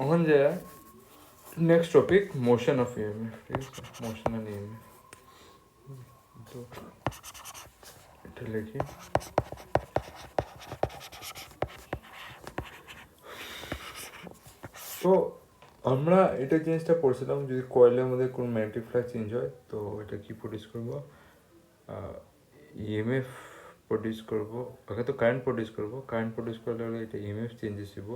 এখন যে next topic motion of EMF, ঠিক আছে, মোশন অ্যান্ড ইএমএফ। তো এটা লিখি। তো আমরা এটা জিনিসটা পড়ছিলাম, যদি কয়েলের মধ্যে কোনো ম্যাগনেটিক ফ্লাক্স চেঞ্জ হয় তো এটা কি প্রডিউস করবো, ইএমএফ প্রডিউস করবো। ওকে, তো কারেন্ট প্রডিউস করবো, কারেন্ট প্রডিউস করলে এটা ইএমএফ চেঞ্জেস হইব।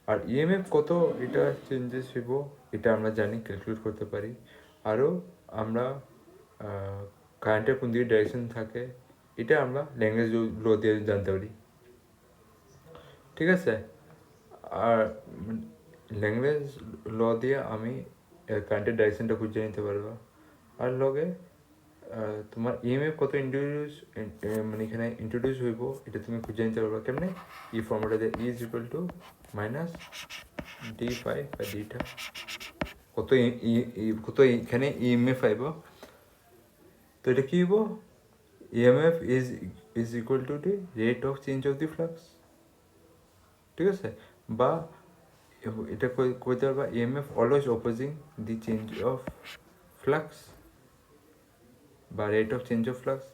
আর ইএমএফ কত এটা চেঞ্জেস হইব এটা আমরা জানি, ক্যালকুলেট করতে পারি। আরও আমরা কারেন্টের কোন দিকে ডাইরেকশন থাকে এটা আমরা ল্যাঙ্গুয়েজ ল দিয়ে জানতে পারি, ঠিক আছে। আর ল্যাঙ্গুয়েজ ল দিয়ে আমি কারেন্টের ডাইরেকশনটা খুঁজে নিতে পারবো। আর লগে তোমার ইএমএফ কত ইন্ট্রোডিউস, মানে এখানে ইন্ট্রোডিউস হইব এটা তুমি খুঁজে নিতে পারবা কেমনে, এই ফর্মুলাটা দিয়ে E is equal to minus d phi বা ডিটা কত কত এখানে ইএমএফ আইব। তো এটা কি হইব, EMF is equal to the rate of change of the flux, ঠিক আছে। বা এটা কইতে পারবা EMF always opposing the change of flux বা rate of change of flux,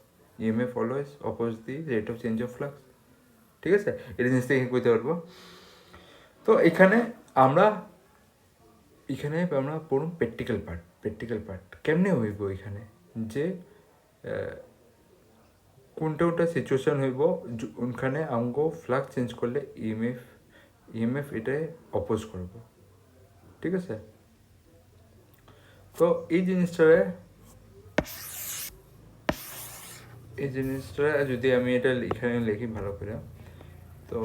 EMF always oppose the rate of change of flux, ঠিক আছে। এটা জিনিসটা এখানে কইতে পারবো। তো এখানে আমরা পড়ুন প্র্যাকটিক্যাল পার্ট কেমনে হইব এখানে, যে কোনটা সিচুয়েশন হইব ওখানে আমগো ফ্লাক্স চেঞ্জ করলে ইএমএফ এটাই অপোজ করব, ঠিক আছে। তো এই জিনিসটা যদি আমি এটা এখানে লিখি ভালো করে, তো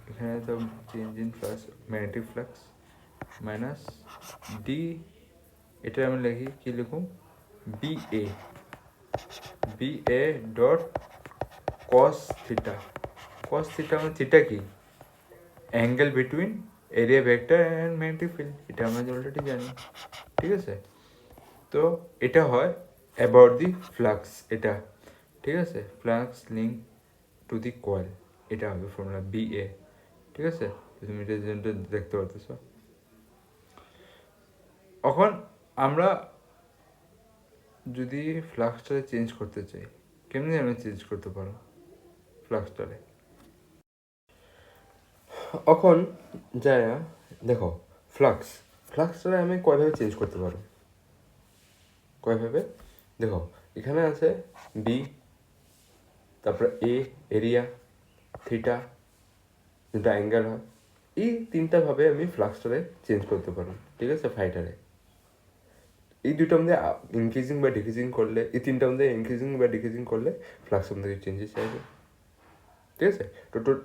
এখানে তো change in flux, magnetic flux minus D, এটা আমি লিখি কি লিখুন, BA dot cos theta. Cos theta মানে থিটা কি, angle between area vector and magnetic field, এটা আমরা অলরেডি জানি, ঠিক আছে। তো এটা হয় অ্যাবাউট দি ফ্লাক্স, এটা ঠিক আছে, flux link to the coil, এটা হবে ফর্মুলা বিএ, ঠিক আছে। তুমি এটা দেখতে পারতেছ। এখন আমরা যদি ফ্লাক্সটারে চেঞ্জ করতে চাই, কেমনি আমি চেঞ্জ করতে পারো ফ্লাক্সটারে। এখন যায় দেখো, ফ্লাক্সটারে আমি কয়ভাবে চেঞ্জ করতে পারো, কয়ভাবে দেখো, এখানে আছে বি, তারপরে এ এরিয়া, থিটা যেটা অ্যাঙ্গেল হয়, এই তিনটা ভাবে আমি ফ্লাক্সটারে চেঞ্জ করতে পারো, ঠিক আছে। ফাইটারে এই দুটো মধ্যে ইনক্রিজিং বা ডিক্রিজিং করলে, এই তিনটা মধ্যে ইনক্রিজিং বা ডিক্রিজিং করলে ফ্লাক্সের মধ্যে চেঞ্জেস আসবে, ঠিক আছে। টোটাল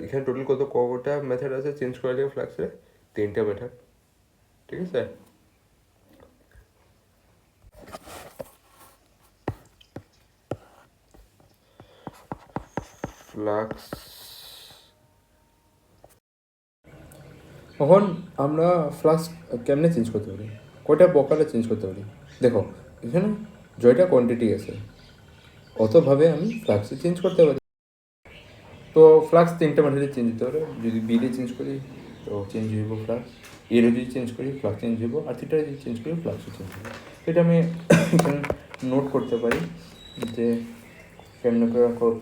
এখানে টোটাল কটা মেথড আছে চেঞ্জ করার জন্য ফ্লাক্সে, তিনটা মেথড, ঠিক আছে। ফ্লাক্স এখন আমরা ফ্লাক্স কেমনে চেঞ্জ করতে পারি, কয়টা প্রকারে চেঞ্জ করতে পারি। দেখো এখানে জয়টা কোয়ান্টিটি আছে, অতভাবে আমি ফ্লাক্সে চেঞ্জ করতে পারি। তো ফ্লাক্স তিনটা মেথডে চেঞ্জ হতে পারে, যদি বিতে চেঞ্জ করি তো চেঞ্জ হইব ফ্লাক্স, এর যদি চেঞ্জ করি ফ্লাক্স চেঞ্জ হইব, আর থিটা যদি চেঞ্জ করি ফ্লাক্সও চেঞ্জ হইব। এটা আমি এখানে নোট করতে পারি যে কেমন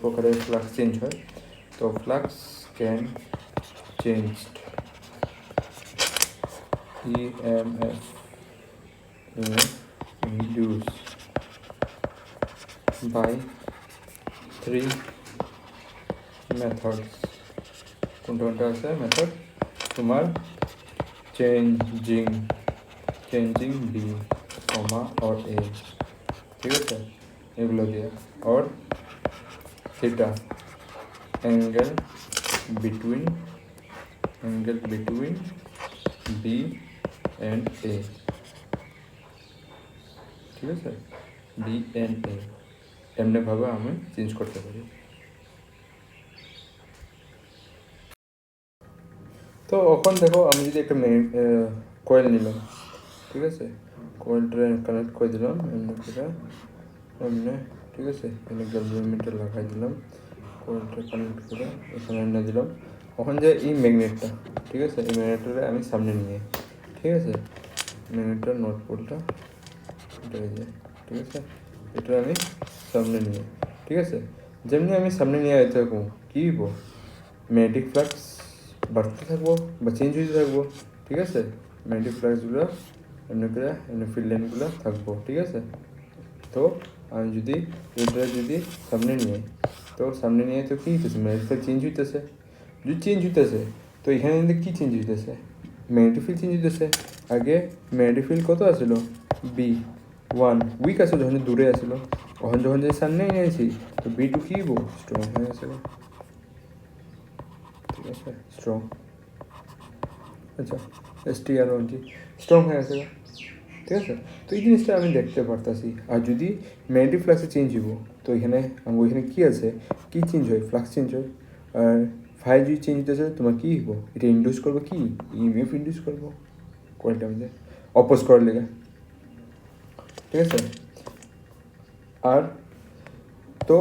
প্রকারের ফ্লাক্স চেঞ্জ হয়। তো flux can changed EMF induced by 3 methods। কোনটা আছে মেথড তোমার, চেঞ্জিং বি কমা और ए, ঠিক আছে, এগুলো দিয়ে, और theta angle between B and A, ঠিক আছে, বি অ্যান্ড এ, এমনিভাবে আমি চেঞ্জ করতে পারি। তো এখন দেখো আমি যদি একটা কয়েল নিলাম, ঠিক আছে, কয়েলটা কানেক্ট করে দিলাম এমনি করে, এমনি, ঠিক আছে, এখানে গ্যালভানোমিটার লাগাই দিলাম, কয়েলটা কানেক্ট করে এখানে এনে দিলাম। এখন যে এই ম্যাগনেটটা ঠিক আছে, এই ম্যাগনেটটা আমি সামনে নিয়ে, ঠিক আছে, ম্যাগনেটটার নর্থ পোলটা এটা এই যে, ঠিক আছে, এটা আমি সামনে নিয়ে, ঠিক আছে, যেমনি আমি সামনে নিয়ে যেতে থাকবো কী হইব, ম্যাগনেটিক ফ্লাক্স বাড়তে থাকবো বা চেঞ্জ হতে থাকবো, ঠিক আছে, ম্যাগনেটিক ফ্লাক্সগুলো এমনি করে এমনি ফিল্ড লাইনগুলো থাকবো, ঠিক আছে। তো আমি যদি এটা যদি সামনে নিয়ে, তো সামনে নিয়ে তো কী হইতেছে, ম্যাগনেটিক ফ্লাক্স চেঞ্জ হইতেছে, যদি চেঞ্জ হইতেছে তো এখানে কিন্তু কী চেঞ্জ হইতেছে, ম্যাগনেটিক ফিল্ড চেঞ্জ হইতেছে। আগে ম্যাগনেটিক ফিল্ড কত আসলো, B1 উইক আসলো যখন দূরে আসলো, তখন যখন যে সামনে নিয়েছি তো B2 কী হইব, স্ট্রং হয়ে আসলো, ঠিক আছে, স্ট্রং, আচ্ছা STR1G স্ট্রং হয়ে আসলো, ঠিক আছে। তো এই জিনিসটা আমি দেখতে পারতাছি। আর যদি ম্যাগনেটিক ফ্লাক্সে চেঞ্জ হইব তো এখানে আমার ওইখানে কী আছে, কী চেঞ্জ হয়, ফ্লাক্স চেঞ্জ হয়। আর ফাই যদি চেঞ্জ হতেছে তোমার কী হইব, এটা ইন্ডিউস করবো কি, ইএমএফ ইন্ডিউস করবো কোয়ালটা আমাদের অপোজ করার লেগে, ঠিক আছে। আর তো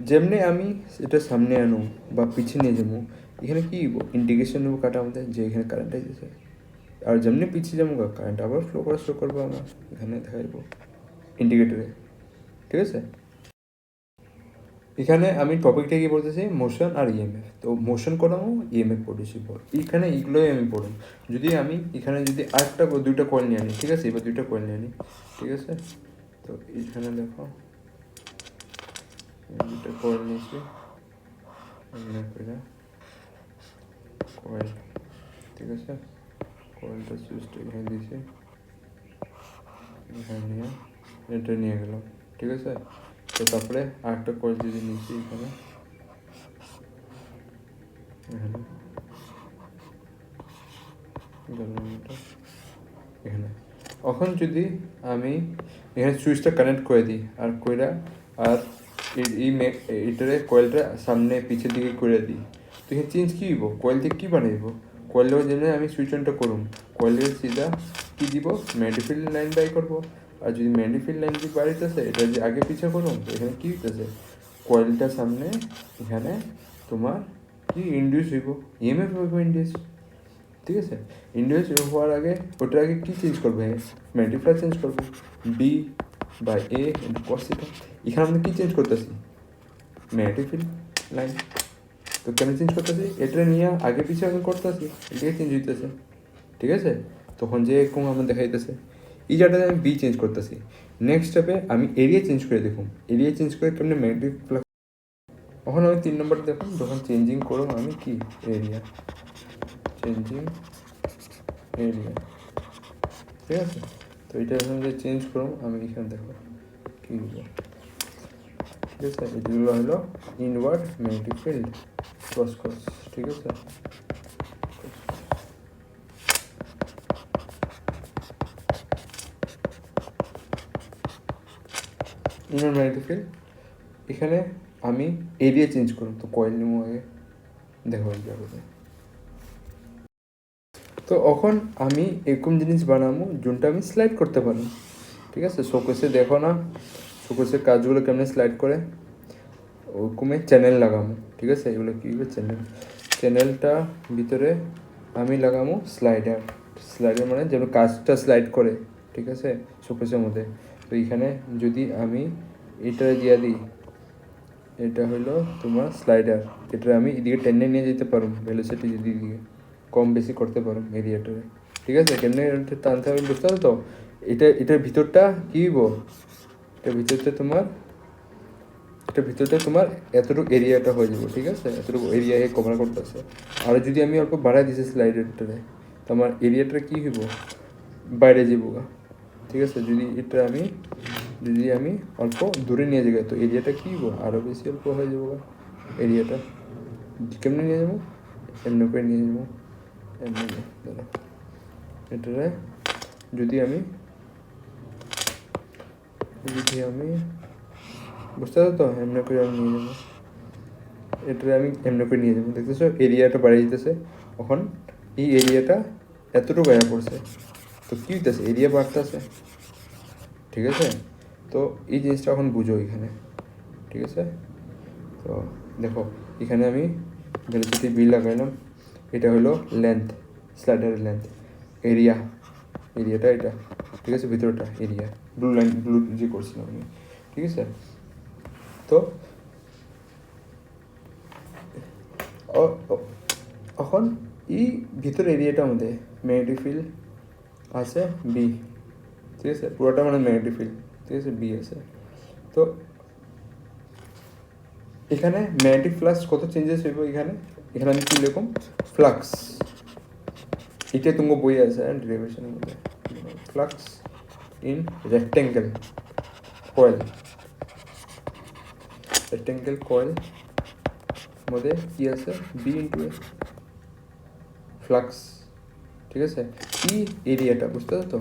যেমনি আমি এটা সামনে আনো বা পিছিয়ে নিয়ে যাবো, এখানে কী হইব, ইন্ডিকেশন নেবো কাটা আমাদের যে এখানে কারেন্ট আসতেছে, আর যেমনি পিছিয়ে যাবো কারেন্ট আবার ফ্লো করা শুরু করবো আমরা, এখানে দেখা যাবো ইন্ডিকেটরে, ঠিক আছে। এখানে আমি টপিকটা কি বলতেছি, মোশন আর ইএমএফ। তো মোশন করামো, ইএমএফ প্রডিউস হইব, এইখানে এগুলোই আমি পড়ুন। যদি আমি এখানে যদি আরেকটা দুইটা কয়েল নিয়ে আনি, ঠিক আছে, এবার দুইটা কয়েল নিয়ে আনি, ঠিক আছে। তো এইখানে দেখো দুইটা কয়েল নিয়েছি, কয়েল, ঠিক আছে, কয়েলটা সুইচটা এখানে দিয়েছি, এখানে নিয়ে এটা নিয়ে গেলাম, ঠিক আছে। তো তারপরে আরেকটা কয়েল যদি নিয়েছি এখানে, এখানে এখন যদি আমি এখানে সুইচটা কানেক্ট করে দিই আর কইরা, আর এটারে কয়েলটা সামনে পিছের দিকে করে দিই, তো এখানে চেঞ্জ কী হইব, কয়েল থেকে কী বানাইব, কয়েলের জন্য আমি সুইচ অনটা করুম, কয়েলের সিধা কী দিব, ম্যাগনেটিক লাইন বাই করবো। আর যদি ম্যাগনেটিক লাইন যদি বাড়িতেছে এটা যে আগে পিছিয়ে করুন, তো এখানে কী হইতেছে, কয়েলটা সামনে এখানে তোমার কি ইন্ডিউস হইব, ইএমএফ হইব ইন্ডিউস, ঠিক আছে। ইন্ডিউস হওয়ার আগে ওটার আগে কী চেঞ্জ করবে, ম্যাগনেটিক ফ্লাক্স চেঞ্জ করবে, B by A into cos theta. এখানে আমরা কী চেঞ্জ করতেছি, ম্যাগনেটিক ফিল্ড লাইন। তো কেন চেঞ্জ করতেছি, এটা নিয়ে আগে পিছিয়ে আমি করতেছি, এটাকে চেঞ্জ হইতেছে, ঠিক আছে। তখন যে এরকম আমার দেখাইতেছে এই জায়গাটাতে আমি বি চেঞ্জ করতেছি। নেক্সট স্টেপে আমি এরিয়া চেঞ্জ করে দেখুন, এরিয়া চেঞ্জ করে কেমনি ম্যাগনেটিক ফ্লাক্স। তখন আমি 3 নম্বর দেখুন, যখন চেঞ্জিং করুন আমি কি এরিয়া, চেঞ্জিং এরিয়া, ঠিক আছে। তো এটা এখন যে চেঞ্জ করুন আমি এখানে দেখো কী হলো, ঠিক আছে। এগুলো হলো inward magnetic field cross cross, ঠিক আছে। ইনওয়ার্ড ম্যাগনেটিক ফিল্ড, এখানে আমি এরিয়া চেঞ্জ করুন, তো কয়েল নিব আগে, দেখো যাবে। তো এখন আমি এরকম জিনিস বানাবো যোনটা আমি স্লাইড করতে পারি, ঠিক আছে। শোকেসে দেখো না, শোকেসের কাজগুলো কেমনে স্লাইড করে, ওরকমই চ্যানেল লাগাবো, ঠিক আছে। এগুলো কী হবে, চ্যানেল, চ্যানেলটা ভিতরে আমি লাগাবো স্লাইডার, স্লাইডার মানে যেন কাজটা স্লাইড করে, ঠিক আছে, শোকেসের মধ্যে। তো এইখানে যদি আমি এটা দিয়ে দিই, এটা হলো তোমার স্লাইডার, এটা আমি এদিকে টেনে নিয়ে যেতে পারো, ভেলোসিটি যদি দিকে কম বেশি করতে পারো এরিয়াটারে, ঠিক আছে। কেমনে টানতে হবে বুঝতে পারো তো। এটার ভিতরটা কী হইব, এটার ভিতরটা তোমার, এটার ভিতরটা তোমার এতটুকু এরিয়াটা হয়ে যাবে, ঠিক আছে, এতটুকু এরিয়া কভার করতেছে। আর যদি আমি অল্প বাড়াই দিছি স্লাইডারটারে, তো আমার এরিয়াটা কী হইব, বাইরে যাবো, ঠিক আছে। যদি আমি অল্প দূরে নিয়ে যাই তো এরিয়াটা কী হইব, আরও বেশি অল্প হয়ে যাবো এরিয়াটা। কেমনে নিয়ে যাবো, এমনি করে নিয়ে যাবো, এমনি দাঁড়া, এটারে যদি আমি বুঝতে পারছো তো, এমনি করে আমি নিয়ে যাবো, এটারে আমি এমনি করে নিয়ে যাবো, দেখতেছো এরিয়াটা বাড়িয়ে দিতেছে। এখন এই এরিয়াটা এতটুকু বাইরে পড়ছে, তো কী হইতেছে, এরিয়া বাড়তেছে, ঠিক আছে। তো এই জিনিসটা এখন বুঝো এখানে, ঠিক আছে। তো দেখো এখানে আমি ভেলোসিটি বি লাগাইলাম, এটা হলো লেন্থ, স্লাইডারের লেন্থ। এরিয়াটা এটা, ঠিক আছে, ভিতরটা এরিয়া, ব্লু যে করছিলাম আমি, ঠিক আছে। তো এখন এই ভিতর এরিয়াটার মধ্যে ম্যাগনেটিক ফিল্ড আছে বি, ঠিক আছে, পুরোটা মানে ম্যাগনেটিক ফিল্ড, ঠিক আছে, বি আছে। তো এখানে ম্যাগনেটিক ফ্লাক্স কত চেঞ্জেস হইব, এখানে আমি কী লিখুন, ফ্লাক্স, এটা তোমার বই আছে ডেরিভেশনের মধ্যে, flux in rectangle coil, rectangle coil মধ্যে কি আছে, বি ইন্টু এ ফ্লাক্স, ঠিক আছে। এই এরিয়াটা বুঝতে পারছো তো,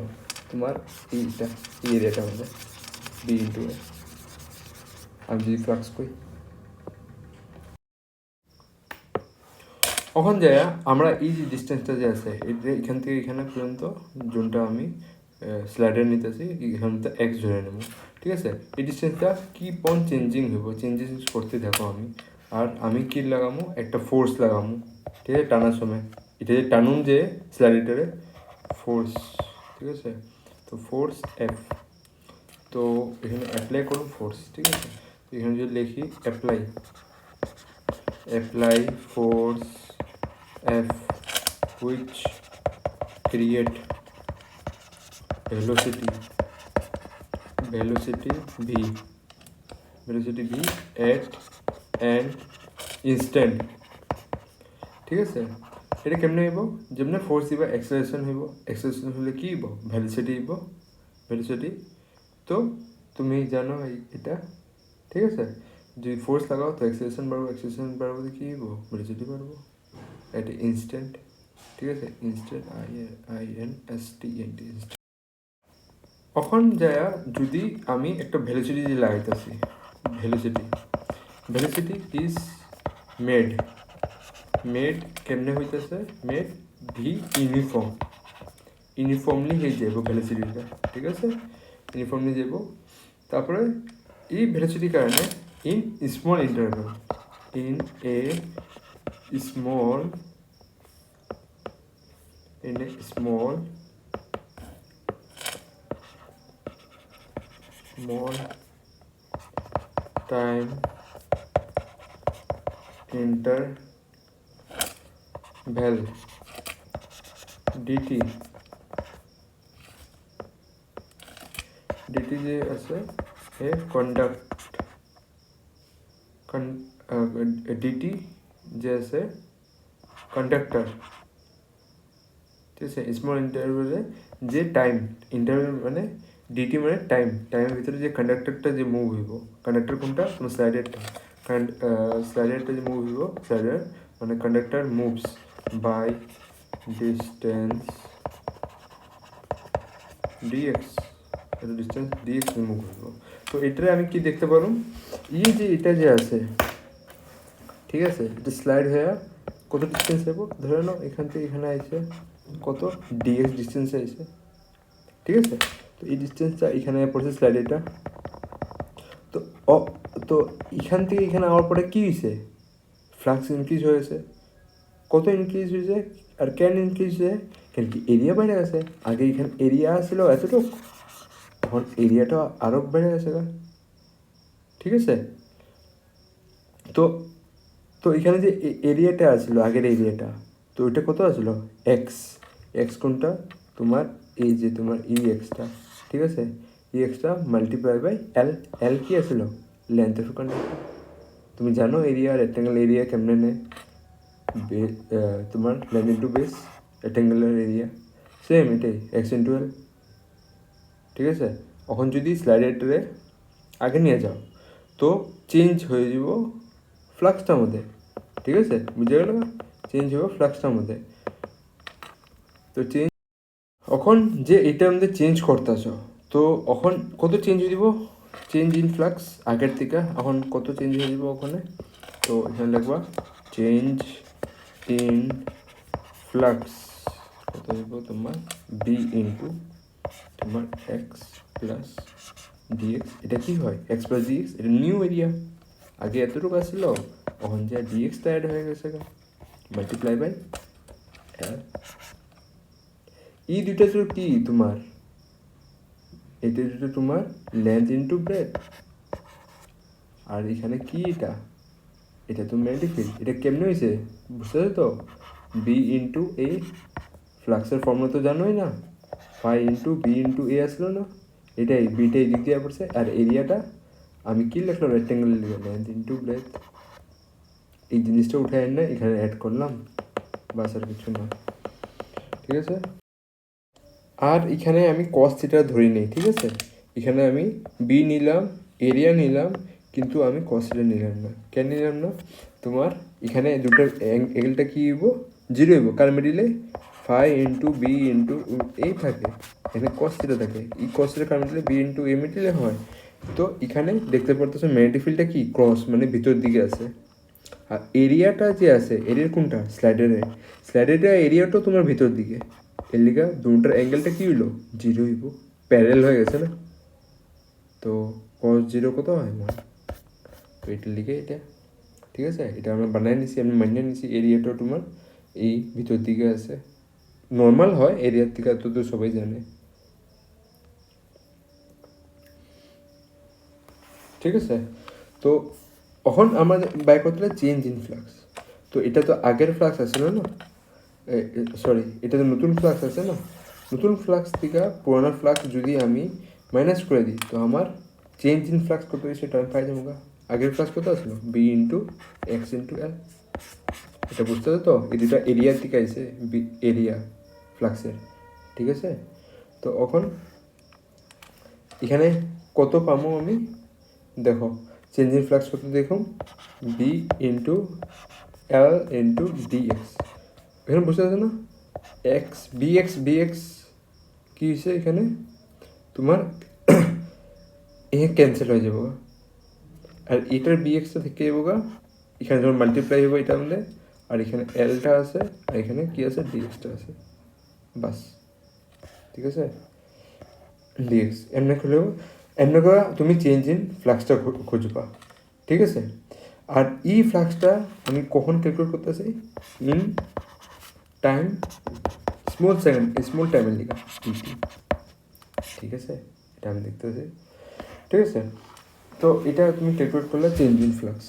তোমার এইটা, এই এরিয়াটার মধ্যে বি ইন্টু এ, আমি যদি ফ্লাক্স করি, তখন যায় আমরা এই যে ডিস্টেন্সটা যে আছে এখান থেকে এখানে পর্যন্ত জোনটা আমি স্লাইডার নিতেছি, এখান থেকে এক্স ধরে নেব, ঠিক আছে। এই ডিস্টেন্সটা কিপ অন চেঞ্জিং হইব, চেঞ্জেস করতে থাকো আমি। আর আমি কি লাগামো, একটা ফোর্স লাগামো, ঠিক আছে, টানার সময় এটা যে টানুন যে স্লাইডারে ফোর্স, ঠিক আছে। তো ফোর্স এফ, তো এখানে অ্যাপ্লাই করুন ফোর্স, ঠিক আছে। তো এখানে যদি লিখি apply force F which create velocity V at an instant, ঠিক আছে। এটা কেমনে হইব, যেমনি ফোর্স দিব এক্সেলারেশন হইব, এক্সেলারেশন হলে কি হইব, ভেলোসিটি। তো তুমি জানো এটা, ঠিক আছে। যদি ফোর্স লাগাও তো এক্সেলারেশন বাড়বো তো কী হইব, ভেলোসিটি বাড়বো এট ইনস্ট্যান্ট, ঠিক আছে, ইনস্ট্যান্ট INSTANT। এখন যায় যদি আমি একটা ভেলোসিটি দিয়ে লাগাইতেছি, ভেলোসিটি ইজ মেড কেমনে হইতেছে, মেড ভি ইউনিফর্মলি হয়ে যাব ভেলোসিটিটা, ঠিক আছে, ইউনিফর্মলি যাব। তারপরে এই ভেলোসিটির কারণে in small interval, in a small time interval dt যে আছে এ dt যে আছে কন্ডাক্টর, ঠিক আছে, স্মল ইন্টারভ্যালে যে টাইম ইন্টারভ্যাল মানে ডিটি মানে টাইমের ভিতরে যে কন্ডাক্টরটা যে মুভ হইব, কন্ডাক্টর কোনটা, তোমার স্লাইডারটা যে মুভ হইব, স্লাইডার মানে conductor moves by distance dx, distance dx move হইব। তো এটারে আমি কি দেখতে পারুম, এই যে এটা যে আছে, ঠিক আছে, এটা স্লাইড হয়ে কত ডিস্টেন্স হইব, ধরে নাও এখান থেকে এখানে আইছে কত ডিএক্স ডিস্টেন্স আইছে, ঠিক আছে। তো এই ডিস্টেন্সটা এখানে পড়ছে স্লাইডারটা, তো তো এখান থেকে এখানে আওয়ার পরে কী হয়েছে, ফ্লাক্স ইনক্রিজ হয়েছে, কত ইনক্রিজ হয়েছে আর কেন ইনক্রিজ হয়েছে, কেন কি এরিয়া বেড়ে গেছে, আগে এখানে এরিয়া ছিল এতটুক, এখন এরিয়াটা আরও বেড়ে গেছে, ঠিক আছে। তো তো এখানে যে এরিয়াটা আসলো আগের এরিয়াটা, তো ওইটা কত আসলো এক্স কোনটা, তোমার এই যে তোমার এক্সটা, ঠিক আছে, এক্সটা মাল্টিপ্লাই বাই এল কি আসলো, লেন্থ অফ কন্ডাক্টর। তুমি জানো এরিয়া রেক্টেঙ্গেল এরিয়া কেমনে নেয়, তোমার length into base rectangular area, same এটাই এক্স ইন্টু এল, ঠিক আছে। এখন যদি স্লাইডারে আগে নিয়ে যাও তো চেঞ্জ হয়ে যাব ফ্লাক্সটার মধ্যে, ঠিক আছে, বুঝে গেল, চেঞ্জ হবে ফ্লাক্সটার মধ্যে। তো চেঞ্জ এখন যে এটার মধ্যে চেঞ্জ করতেছ, তো এখন কত চেঞ্জ হয়ে দিব, চেঞ্জ ইন ফ্লাক্স আগের থেকে এখন কত চেঞ্জ হয়ে যাব ওখানে, তো এখানে লিখবা চেঞ্জ ইন ফ্লাক্স কত হইব তোমার বি ইন্টু তোমার এক্স প্লাস ডিএক্স, এটা কি হয় এক্স প্লাস ডিএক্স, এটা নিউ এরিয়া, আগে এতটুকু আসছিল, এখন যে ডিএক্সটা অ্যাড হয়ে গেছে মাল্টিপ্লাই বাই এল। এই দুইটা তো কি তোমার, এটা দুটো তোমার লেন্থ ইন্টু ব্রেথ, আর এখানে কি এটা তো ম্যাগনেটিক ফিল্ড। এটা কেমনে হয়েছে বুঝতে পারছো তো? বি ইন্টু এ, ফ্লাক্সের ফর্মুলা তো জানোই না, ফাই ইন্টু বি ইন্টু এ আসলো না, এটাই বিটা এই দিক দিয়ে পড়ছে। আর এরিয়াটা আমি কি লিখলাম, রেক্টেঙ্গেল লিখলাম লেন্থ ইন্টু ব্রেথ। এই জিনিসটা উঠে এনে এখানে অ্যাড করলাম, বাস আর কিছু না। ঠিক আছে, আর এখানে আমি কস থিটা ধরি নেই, ঠিক আছে। এখানে আমি বি নিলাম, এরিয়া নিলাম, কিন্তু আমি কস থিটা নিলাম না। কেন নিলাম না? তোমার এখানে দুটোর অ্যাঙ্গেলটা কী হইব, জিরো হইব, কার মিডিলে ফাই ইন্টু বি ইন্টু এই থাকে, এখানে কস থিটা থাকে। এই কস থিটা কার মিডিলে বি ইন্টু এ মিডিলে হয়। তো এখানে দেখতে পারতেছো ম্যাগনেটিক ফিল্ডটা কি ক্রস, মানে ভিতর দিকে আছে। আর এরিয়াটা যে আছে, এরিয়ার কোনটা, স্লাইডারের এরিয়াটাও তোমার ভিতর দিকে। এর লিগা দুটার অ্যাঙ্গেলটা কী হইলো, জিরো হইব, প্যারেল হয়ে গেছে না। তো কস জিরো কত হয়, মান। তো এটার লিগে এটা, ঠিক আছে, এটা আমরা বানাই নিছি, আমি মানিয়ে নিছি। এরিয়াটাও তোমার এই ভিতর দিকে আছে, নর্মাল হয় এরিয়ার থেকে, তো সবাই জানে। ঠিক আছে, তো এখন আমরা বাই করতে চেঞ্জ ইন ফ্লাক্স। তো এটা তো আগের ফ্লাক্স আছে না, সরি, এটা তো নতুন ফ্লাক্স আছে না। নতুন ফ্লাক্স থেকে পুরানো ফ্লাক্স যদি আমি মাইনাস করে দিই, তো আমার চেঞ্জ ইন ফ্লাক্স কত হয়েছে সেটা আমি পাই যাবো। আগের ফ্লাক্স কত আসলো, B into x into L. এটা বুঝতে হবে তো, এই দুটা এরিয়ার থেকে আছে, বি এরিয়া ফ্লাক্সের। ঠিক আছে, তো এখন এখানে কত পাবো আমি, দেখো চেঞ্জ ইন ফ্লাক্স কত, দেখো B into L into dx. এখানে বুঝতে পারছো না, এক্স বিএক্স কী হয়েছে এখানে তোমার এ ক্যান্সেল হয়ে যাবো, আর এটার বিএক্সটা থেকে যাবো এখানে যখন মাল্টিপ্লাই হবো এটা আমাদের, আর এখানে এলটা আছে, আর এখানে কী আছে, ডিএক্সটা আছে, বাস। ঠিক আছে, ডিএক্স এমনি খুলেও এমনি করে তুমি চেঞ্জ ইন ফ্লাক্সটা খুঁজবা। ঠিক আছে, আর এই ফ্লাক্সটা আমি কখন ক্যালকুলেট করতেছি, ইন টাইম, স্মল টাইমের লিখা টিটি। ঠিক আছে, এটা আমি দেখতে পাচ্ছি। ঠিক আছে, তো এটা তুমি ক্যালকুলেট করলে change in flux,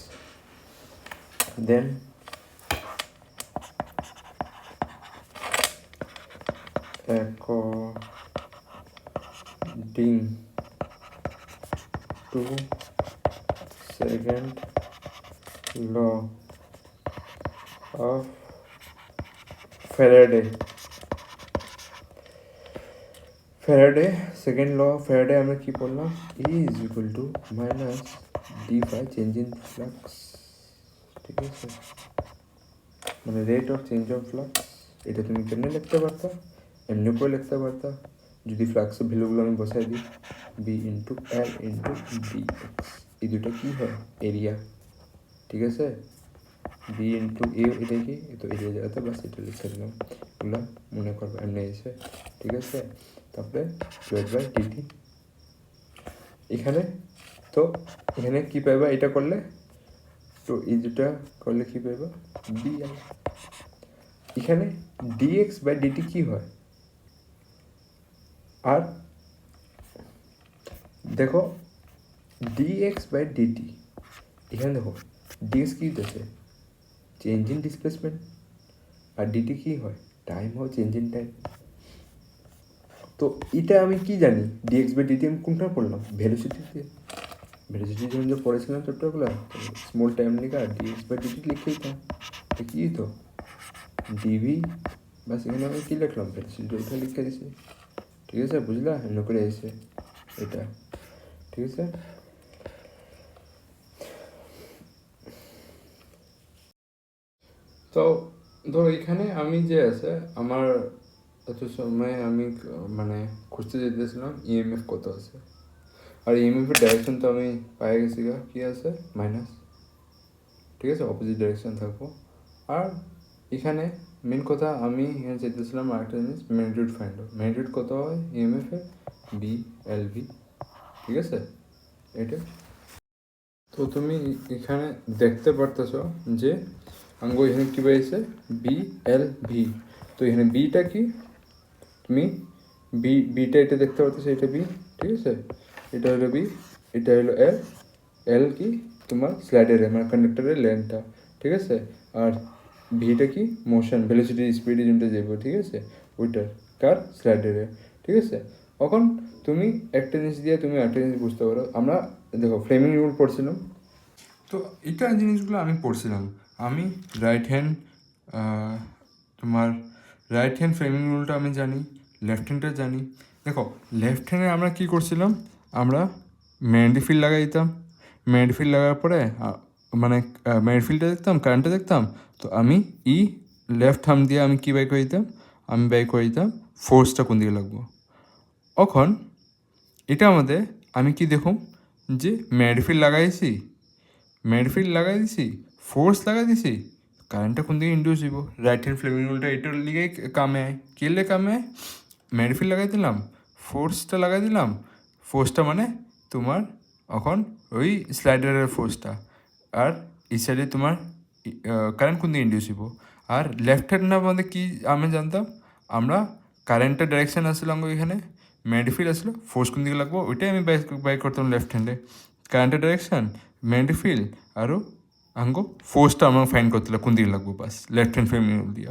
then according to second law of Faraday, second law of Faraday আমরা কি পড়লাম, E is equal to minus d by change in flux. ঠিক আছে, মানে rate of change of flux. এটা তুমি কেমনে লিখতে পারতা, এমনি করে লিখতে পারতা, যদি ফ্লাক্সের ভ্যালুগুলো আমি বসাই দিই, B into L into D x, এই দুটো কী হয়, এরিয়া। ঠিক আছে, বি ইন্টু এ, এটা কি, তো এরিয়া জায়গাতে বাস এটা লিখে দিলাম, এগুলো মনে করবো এমনি এসে। ঠিক আছে, তারপরে ডিভাইড বাই ডিটি। এখানে তো এখানে কী পাইবা, এটা করলে, তো এই দুটা করলে কী পাইবা, ডিএল। এখানে ডিএক্স বাই ডিটি কী হয়, আর দেখো ডিএক্স বাই ডিটি, এখানে দেখো ডিএক্স কী দিতেছে, চেঞ্জ ইন ডিসপ্লেসমেন্ট, আর ডিটি কী হয়, টাইম হয়, চেঞ্জ ইন টাইম। তো এটা আমি কি জানি, ডিএক্স বাই ডিটি আমি কোনটা পড়লাম, ভেলোসিটিতে, ভেলোসিটি যখন যে পড়েছিলাম ছোট্টগুলো, স্মল টাইম লিখা ডিএক্স বাই ডিটি লিখে দিতাম, তো কী তো ডিভি, বাস এখানে আমি কী লিখলাম, ভেলোসিটি ওইটা লিখে দিছি। ঠিক আছে, বুঝলা, এমন করে এসে এটা। ঠিক আছে, তো ধরো এখানে আমি যে আছে আমার এত সময় আমি মানে খুঁজতে যেতেছিলাম ইএমএফ কত আছে, আর ইএমএফের ডাইরেকশন তো আমি পাই গেছি কী আছে, মাইনাস। ঠিক আছে, অপোজিট ডাইরেকশন থাকবো। আর এখানে মেন কথা আমি এখানে যেতেছিলাম আরেকটা জিনিস, ম্যাগনিটিউড ফাইন্ড, ম্যাগনিটিউড কত হয় ইএমএফে, বি এল ভি। ঠিক আছে, এটা তো তুমি এখানে দেখতে পারতেছো যে আঙ্গো এখানে কী পাইছে BLV। তো এখানে বিটা কি, তুমি বিটা এটা দেখতে পারতেছো, এটা বি, ঠিক আছে, এটা হলো বি, এটা হলো এল, এল কি তোমার স্লাইডারে মানে কন্ডাক্টরের লেন্থটা, ঠিক আছে, আর ভিটা কি মোশন ভেলোসিটি স্পিড যেটা যাইব, ঠিক আছে, ওইটার কার স্লাইডারে, ঠিক আছে। এখন তুমি একটা জিনিস দিয়ে তুমি একটা জিনিস বুঝতে পারো, আমরা দেখো ফ্লেমিং রুল পড়ছিলাম, তো এটা জিনিসগুলো আমি পড়ছিলাম। আমি রাইট হ্যান্ড তোমার রাইট হ্যান্ড ফ্লেমিং রুলটা আমি জানি, লেফট হ্যান্ডটা জানি। দেখো লেফট হ্যান্ডে আমরা কী করছিলাম, আমরা ম্যাগনেটিক ফিল্ড লাগাই দিতাম, ম্যাগনেটিক ফিল্ড লাগার পরে মানে ম্যাগনেটিক ফিল্ডটা দেখতাম, কারেন্টটা দেখতাম, তো আমি লেফট হার্ম দিয়ে আমি কী বাই করে দিতাম, আমি বাই করে দিতাম ফোর্সটা কোন দিকে লাগবো। এখন এটা আমাদের আমি কি দেখুম যে ম্যাগনেটিক ফিল্ড লাগাইছি, ম্যাগনেটিক ফিল্ড লাগাই দিছি, ফোর্স লাগাই দিছি, কারেন্টটা কোন দিকে ইন্ডিউস হইব, রাইট হ্যান্ড ফ্লেমিং রুলটা এটার লিগে কামে আয়, কেলে কামে আয়, ম্যাগনেটিক ফিল্ড লাগাই দিলাম, ফোর্সটা লাগাই দিলাম, ফোর্সটা মানে তোমার এখন ওই স্লাইডারের ফোর্সটা, আর এই সাইডে তোমার কারেন্ট কোন দিকে ইন্ডিউস হইব। আর লেফট হ্যান্ড না আমাদের কি আমি জানতাম, আমরা কারেন্টের ডাইরেকশান আসলো আমাকে এখানে, ম্যাগনেটিক ফিল্ড আসলো, ফোর্স কোন দিকে লাগবো ওইটাই আমি বাই করতাম লেফট হ্যান্ডে, কারেন্টের ডাইরেকশান, ম্যাগনেটিক ফিল্ড আরও আঙ্গো ফোর্সটা আমার ফাইন করতে কোন দিকে লাগবো, বাস লেফট হ্যান্ড ফ্যামিলি রুল দিয়া।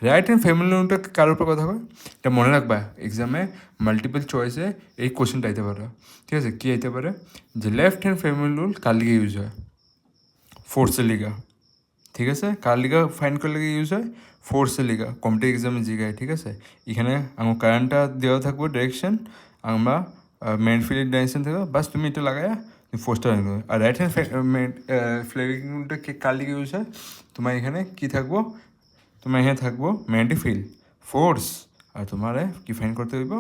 রাইট হ্যান্ড ফ্যামিলি রুলটা কারোর উপর কথা হয়, এটা মনে রাখবা এক্সামে মাল্টিপল চয়েসে এই কোশ্চেনটা আইতে পারে, ঠিক আছে, কী আইতে পারে যে লেফট হ্যান্ড ফ্যামিলি রুল কার লিগে ইউজ হয়, ফোর্সের লিগা, ঠিক আছে, কার লিগা ফাইন করে লিগে ইউজ হয়, ফোর্সের লিগা, কম্পিটিভ এক্সামে জিগায়, ঠিক আছে। এখানে আমার কারেন্টটা দেওয়া থাকবো ডাইরেকশন, আমরা ম্যাগনেটিক ফিল্ডের ডাইরেকশন থাকবে, বাস তুমি এটা লাগায়া তুমি ফোর্সটা ফাইন করবে। আর রাইট হ্যান্ড ফ্লেমিং রুলটা কার লিগে ইউজ হয়, তোমার এখানে কী থাকবো, তোমার এখানে থাকবো ম্যাগনেটিক ফিল্ড, ফোর্স, আর তোমার কি ফাইন করতে হইব,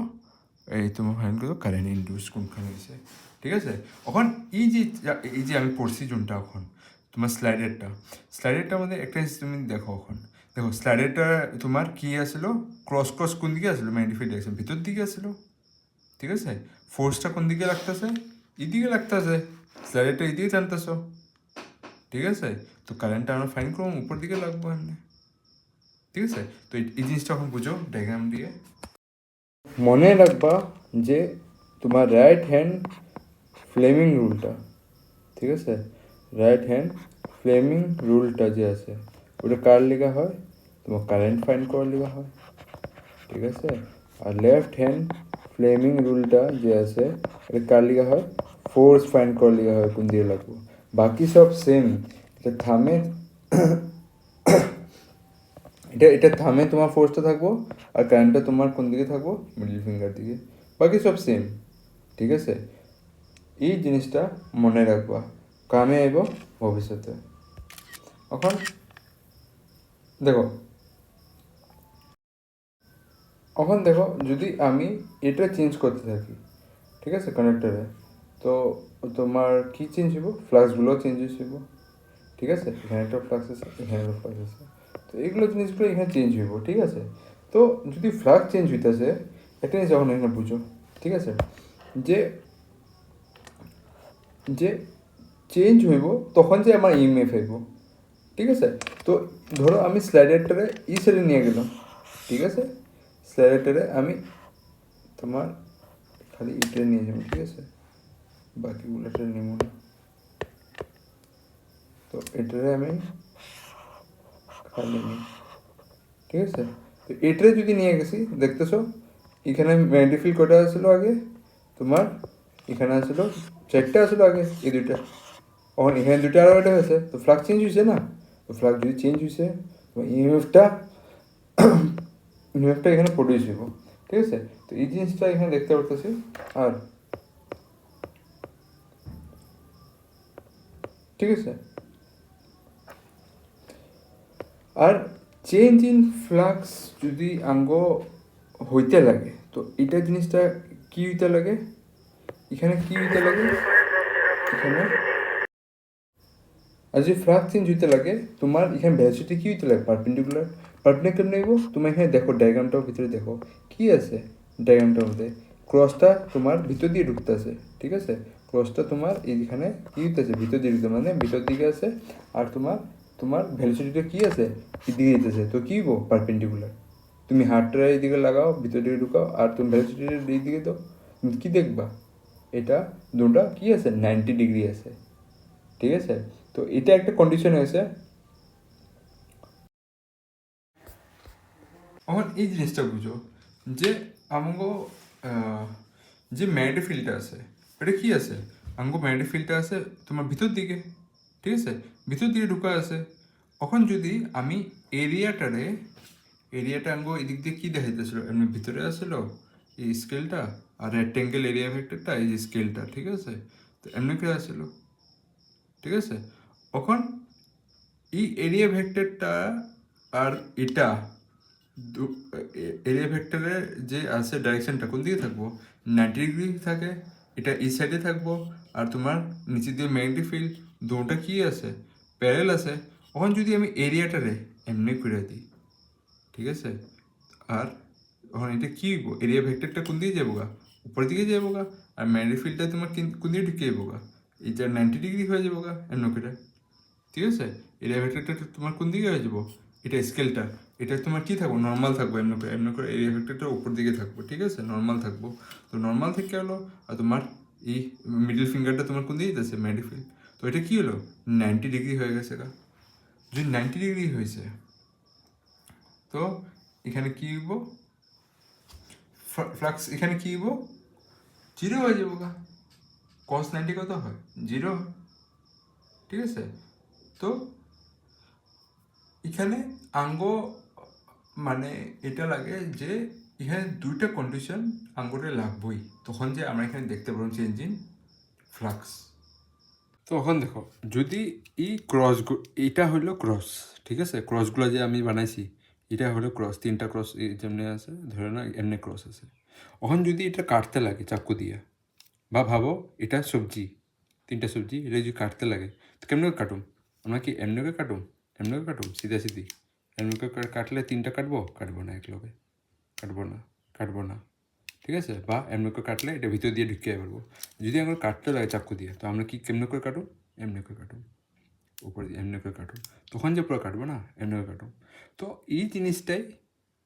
এই তোমার ফাইন করবো কারেন্ট ইন্ডিউস কোনখানে হয়েছে, ঠিক আছে। এখন এই যে আমি পড়ছি জোনটা, এখন তোমার স্লাইডারটার মধ্যে একটা জিনিস তুমি দেখো, এখন দেখো স্লাইডারটা তোমার কী আসলো, ক্রস কোন দিকে আসলো, ম্যাগনেটিক ফিল্ড ডাইরেকশন ভিতর দিকে আসলো, ঠিক আছে, ফোর্সটা কোন দিকে লাগতেছে, এদিকে লাগতেছে, স্লাইডারটা এদিকে টানতেছ, ঠিক আছে, তো কারেন্টটা আমরা ফাইন করবো উপর দিকে লাগবো এমনি, ঠিক আছে। তো এই জিনিসটা এখন বুঝো ডায়াগ্রাম দিয়ে, মনে রাখবা যে তোমার রাইট হ্যান্ড ফ্লেমিং রুলটা, ঠিক আছে, রাইট হ্যান্ড ফ্লেমিং রুলটা যে আছে ওটা কার লেখা হয়, তোমার কারেন্ট ফাইন করার লেখা হয়, ঠিক আছে। আর লেফট হ্যান্ড ফ্লেমিং রুলটা যে আছে এটা কার লেখা হয়, ফোর্স ফাইন করার লেখা হয় কোন দিয়ে লাগবো, বাকি সব সেম। এটা থামে এটা থামে তোমার ফোর্সটা থাকবো, আর কারেন্টটা তোমার কোন দিকে থাকবো, মিডল ফিঙ্গার দিকে, বাকি সব সেম, ঠিক আছে। এই জিনিসটা মনে রাখবা, কামে আইব ভবিষ্যতে। এখন দেখো যদি আমি এটা চেঞ্জ করতে থাকি, ঠিক আছে, কানেক্টরে, তো তোমার কি চেঞ্জ হইব, ফ্লাক্সগুলো চেঞ্জ হইব, ঠিক আছে, এখানে একটা ফ্লাক্স আছে, এখানে একটা ফ্লাক্স আছে, তো এইগুলো জিনিসগুলো এখানে চেঞ্জ হইব, ঠিক আছে। তো যদি ফ্লাক্স চেঞ্জ হইতেছে, একটা জিনিস যখন এখানে বুঝো, ঠিক আছে, যে যে চেঞ্জ হইব তখন যে আমার ইএমএফ হইব, ঠিক আছে। তো ধরো আমি স্লাইডারটারে ই সাইডে নিয়ে গেলাম, ঠিক আছে, স্লাইডারটারে আমি তোমার খালি ইটে নিয়ে যাবো, ঠিক আছে, বাকিগুলোটা নেব না। তো এটারে আমি খালি নিই, ঠিক আছে। তো এটারে যদি নিয়ে গেছি, দেখতেছো এখানে ম্যাগনেটিক ফিল্ড কটা আসলো আগে, তোমার এখানে আসলো চারটা আসলো আগে, এই দুইটা, এখন এখানে দুইটা আরও একটা হয়েছে, তো ফ্লাক্স চেঞ্জ হয়েছে না, তো ফ্লাক্স যদি চেঞ্জ হয়েছে তো ইএমএফটা এখানে প্রডিউস হইব, ঠিক আছে। তো এই জিনিসটা এখানে দেখতে পারতেছি। আর ঠিক আছে, আর চেঞ্জ ইন ফ্লাক্স যদি আঙ্গ হইতে লাগে, তো এটা জিনিসটা কি হইতে লাগে, এখানে কি হইতে লাগে, এখানে আর যদি ফ্লাক্স চেঞ্জ হইতে লাগে তোমার এখানে ভ্যালোসিটি কি হইতে লাগে, পারপেন্ডিকুলার নেব। তোমার এখানে দেখো ডায়াগ্রামটার ভিতরে দেখো কি আছে, ডায়াগ্রামটার মধ্যে ক্রসটা তোমার ভিতর দিয়ে ঢুকতে আছে, ঠিক আছে, ক্রসটা তোমার এইখানে কী দিতেছে ভিতর দিকে দিতে মানে ভিতর দিকে আছে, আর তোমার ভেলোসিটিটা কী আছে এদিকে দিতেছে, তো কী গো পারপেন্ডিকুলার। তুমি হাতটা এইদিকে লাগাও, ভিতর দিকে ঢুকাও, আর তুমি ভেলোসিটিটা এইদিকে দাও, তুমি কী দেখবা এটা দুটা কী আছে 90 ডিগ্রি আছে, ঠিক আছে। তো এটা একটা কন্ডিশন হয়েছে। এখন এই জিনিসটা বুঝো যে আমগো যে ম্যাগনেটিক ফিল্ডটা আছে এটা কি আছে, আমগো ম্যাগনেটিক ফিল্ডটা আছে তোমার ভিতর দিকে, ঠিক আছে, ভিতর দিকে ঢুকা আছে। এখন যদি আমি এরিয়াটা আমগো এদিক দিয়ে কী দেখাইতেছিল, এমনি ভিতরে আসলো এই স্কেলটা, আর রেক্টেঙ্গেল এরিয়া ভেক্টরটা এই যে স্কেলটা, ঠিক আছে। তো এমনি করে আসলো, ঠিক আছে। এখন এই এরিয়া ভেক্টরটা আর এটা এরিয়া ভেক্টরের যে আছে ডাইরেকশনটা কোন দিকে থাকবো 90 ডিগ্রি থাকে, এটা এই সাইডে থাকবো, আর তোমার নিচে দিয়ে ম্যাগনেটিক ফিল্ড দুটা কি আছে প্যারেল আছে। তখন যদি আমি এরিয়াটারে এমনি করে দিই, ঠিক আছে, আর এখন এটা কী এরিয়া ভেক্টরটা কোন দিকে যাবো গা উপরের দিকে যাবো গা, আর ম্যাগনেটিক ফিল্ডটা তোমার কোন দিকে ঢুকে যাবো গা এইটা 90 ডিগ্রি হয়ে যাবো গা এমনি করে, ঠিক আছে। এরিয়া ভেক্টরটা তোমার কোন দিকে হয়ে যাবো, এটা স্কেলটা, এটা তোমার কী থাকবো নর্মাল থাকবো এমনি করে এরিয়া ভেক্টরটা উপর দিকে থাকবো, ঠিক আছে, নর্মাল থাকবো। তো নর্মাল থেকে হলো, আর তোমার এই মিডল ফিঙ্গারটা তোমার কোন দিকে যেতেছে ম্যাগনেটিক ফিল্ড, তো এটা কী হলো 90 ডিগ্রি হয়ে গেছে গা। যদি 90 ডিগ্রি হয়েছে তো এখানে কী হইব, ফ্লাক্স এখানে কী হইব জিরো হয়ে যাবো গা। কস 90 কত হয় 0, ঠিক আছে। তো এখানে আঙ্গ মানে এটা লাগে যে এখানে দুইটা কন্ডিশন আঙ্গুরে লাগবই, তখন যে আমরা এখানে দেখতে পারবো চেঞ্জ ইন ফ্লাক্স। তো এখন দেখো যদি এই ক্রস, এইটা হলো ক্রস, ঠিক আছে, ক্রসগুলো যে আমি বানাইছি এটা হলো ক্রস, 3টা ক্রস যেমনি আছে ধরে না এমনি ক্রস আছে। এখন যদি এটা কাটতে লাগে চাকু দিয়ে, বা ভাবো এটা সবজি, 3টা সবজি এটা যদি কাটতে লাগে তো কেমন করে কাটুম, আমরা কি এমনি করে কাটুম, এমনি করে কাটুম সিধা সিধি, এমনি করে কাটলে 3টা কাটবো না একলগে, কাটবো না, ঠিক আছে। বা এমনি করে কাটলে এটা ভিতর দিয়ে ঢুকিয়ে পারবো। যদি আমরা কাটতে লাগে চাকু দিয়ে তো আমরা কি কেমনি করে কাটুম, এমনি করে কাটুম, উপরে দিয়ে এমনি করে কাটুম, তখন যে পুরো কাটবো না এমনি করে কাটুম। তো এই জিনিসটাই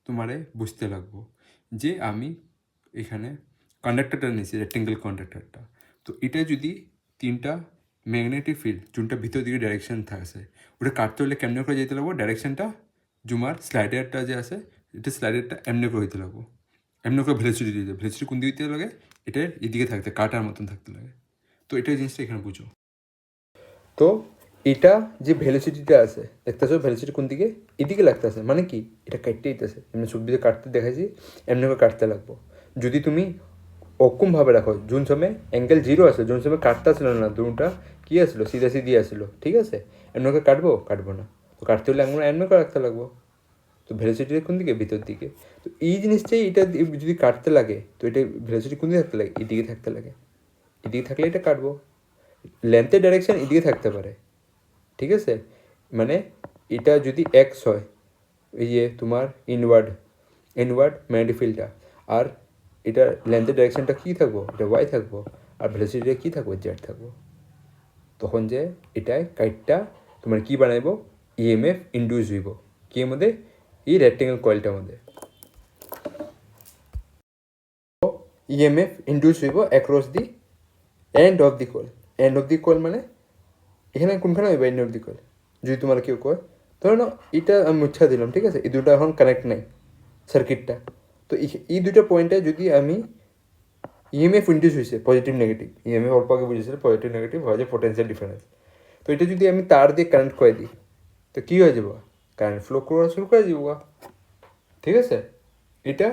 তোমারে বুঝতে লাগবো যে আমি এখানে কন্ডাক্টরটা নিয়েছি রেক্টেঙ্গেল কন্ডাক্টরটা, তো এটা যদি 3টা ম্যাগনেটিক ফিল্ড যোনটা ভিতর দিকে ডাইরেকশন থাকছে ওটা কাটতে হলে কেমনে করে যেতে লাগবো, ডাইরেকশনটা জুমার স্লাইডারটা যে আছে এটা স্লাইডারটা এমনি করে দিতে লাগবো, এমনি করে ভেলোসিটি দিতে, ভেলোসিটি কোন দিকে দিতে লাগে এটা এদিকে থাকতে কাটার মতন থাকতে লাগে। তো এটা জিনিসটা এখানে বুঝো। তো এটা যে ভেলোসিটিটা আছে দেখতেছো ভেলোসিটি কোন দিকে এদিকে লাগতেছে, মানে কি এটা কাটতে দিতেছে, এমনি চোখ দিয়ে কাটতে দেখাইছি এমনি করে কাটতে লাগবো। যদি তুমি ওরকমভাবে রাখো যোন সময় অ্যাঙ্গেল 0 আসলো, যোন সময় কাটতে আসলো না দুটা কী আসলো সিধা সিধি আসলো, ঠিক আছে, এমনি করে কাটবো না, তো কাটতে হলে আমরা এমনি করে রাখতে লাগবো। তো ভেলোসিটি কোন দিকে ভিতর দিকে, তো এই জিনিসটাই এটা যদি কাটতে লাগে তো এটা ভেলোসিটি কোন দিকে থাকতে লাগে এদিকে থাকতে লাগে, এদিকে থাকলে এটা কাটবো, লেন্থের ডাইরেকশন এদিকে থাকতে পারে, ঠিক আছে। মানে এটা যদি এক্স হয় এই যে তোমার ইনওয়ার্ড ম্যাগনেটিক ফিল্ডটা, আর এটা লেন্থের ডাইরেকশনটা কী থাকবো এটা ওয়াই থাকবো, আর ভেলোসিটিটা কী থাকবো জেড থাকবো, তখন যে এটাই কাইটটা তোমার কী বানাইবো ইএমএফ ইন্ডিউস হইব কি মধ্যে এই রেক্টেঙ্গেল কয়েলটার মধ্যে, ইএমএফ ইন্ডিউস হইব across the end of the coil মানে এখানে কোনখানে হইব এন্ড অফ দি কয়েল, যদি তোমার কেউ কয় ধরো না এটা আমি মুছা দিলাম, ঠিক আছে, এই দুটো এখন কানেক্ট নাই সার্কিটটা, তো এই দুটো পয়েন্টে যদি আমি ইএমএফ ইন্ডিউস হয়েছে পজিটিভ নেগেটিভ, ইএমএফ অল্প আগে বুঝেছিল পজিটিভ নেগেটিভ হয় যে পোটেন্সিয়াল ডিফারেন্স, তো এটা যদি আমি তার দিয়ে কানেক্ট করে দিই তো কী হয়ে যাবো কারেন্ট ফ্লো করা শুরু করে দিব, ঠিক আছে। এটা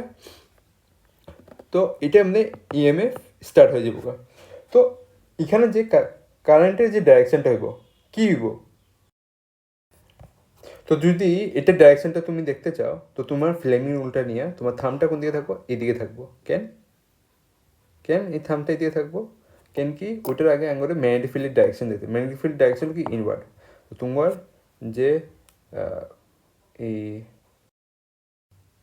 তো এটা এমনি ইএমএফ স্টার্ট হয়ে যাবো, তো এখানে যে কারেন্টের যে ডাইরেকশনটা হইব কী হইব, তো যদি এটার ডাইরেকশনটা তুমি দেখতে চাও তো তোমার ফ্লেমিং রুলটা নিয়ে তোমার থামটা কোন দিকে থাকবো এদিকে থাকবো, কেন এই থামটা এদিকে থাকবো, কেন কি ওটার আগে আঙ্গুরে ম্যাগনেটিক ফিল্ডের ডাইরেকশন দিতে, ম্যাগনেটিক ফিল্ড ডাইরেকশন কি ইনওয়ার্ড, তো তোমার যে এই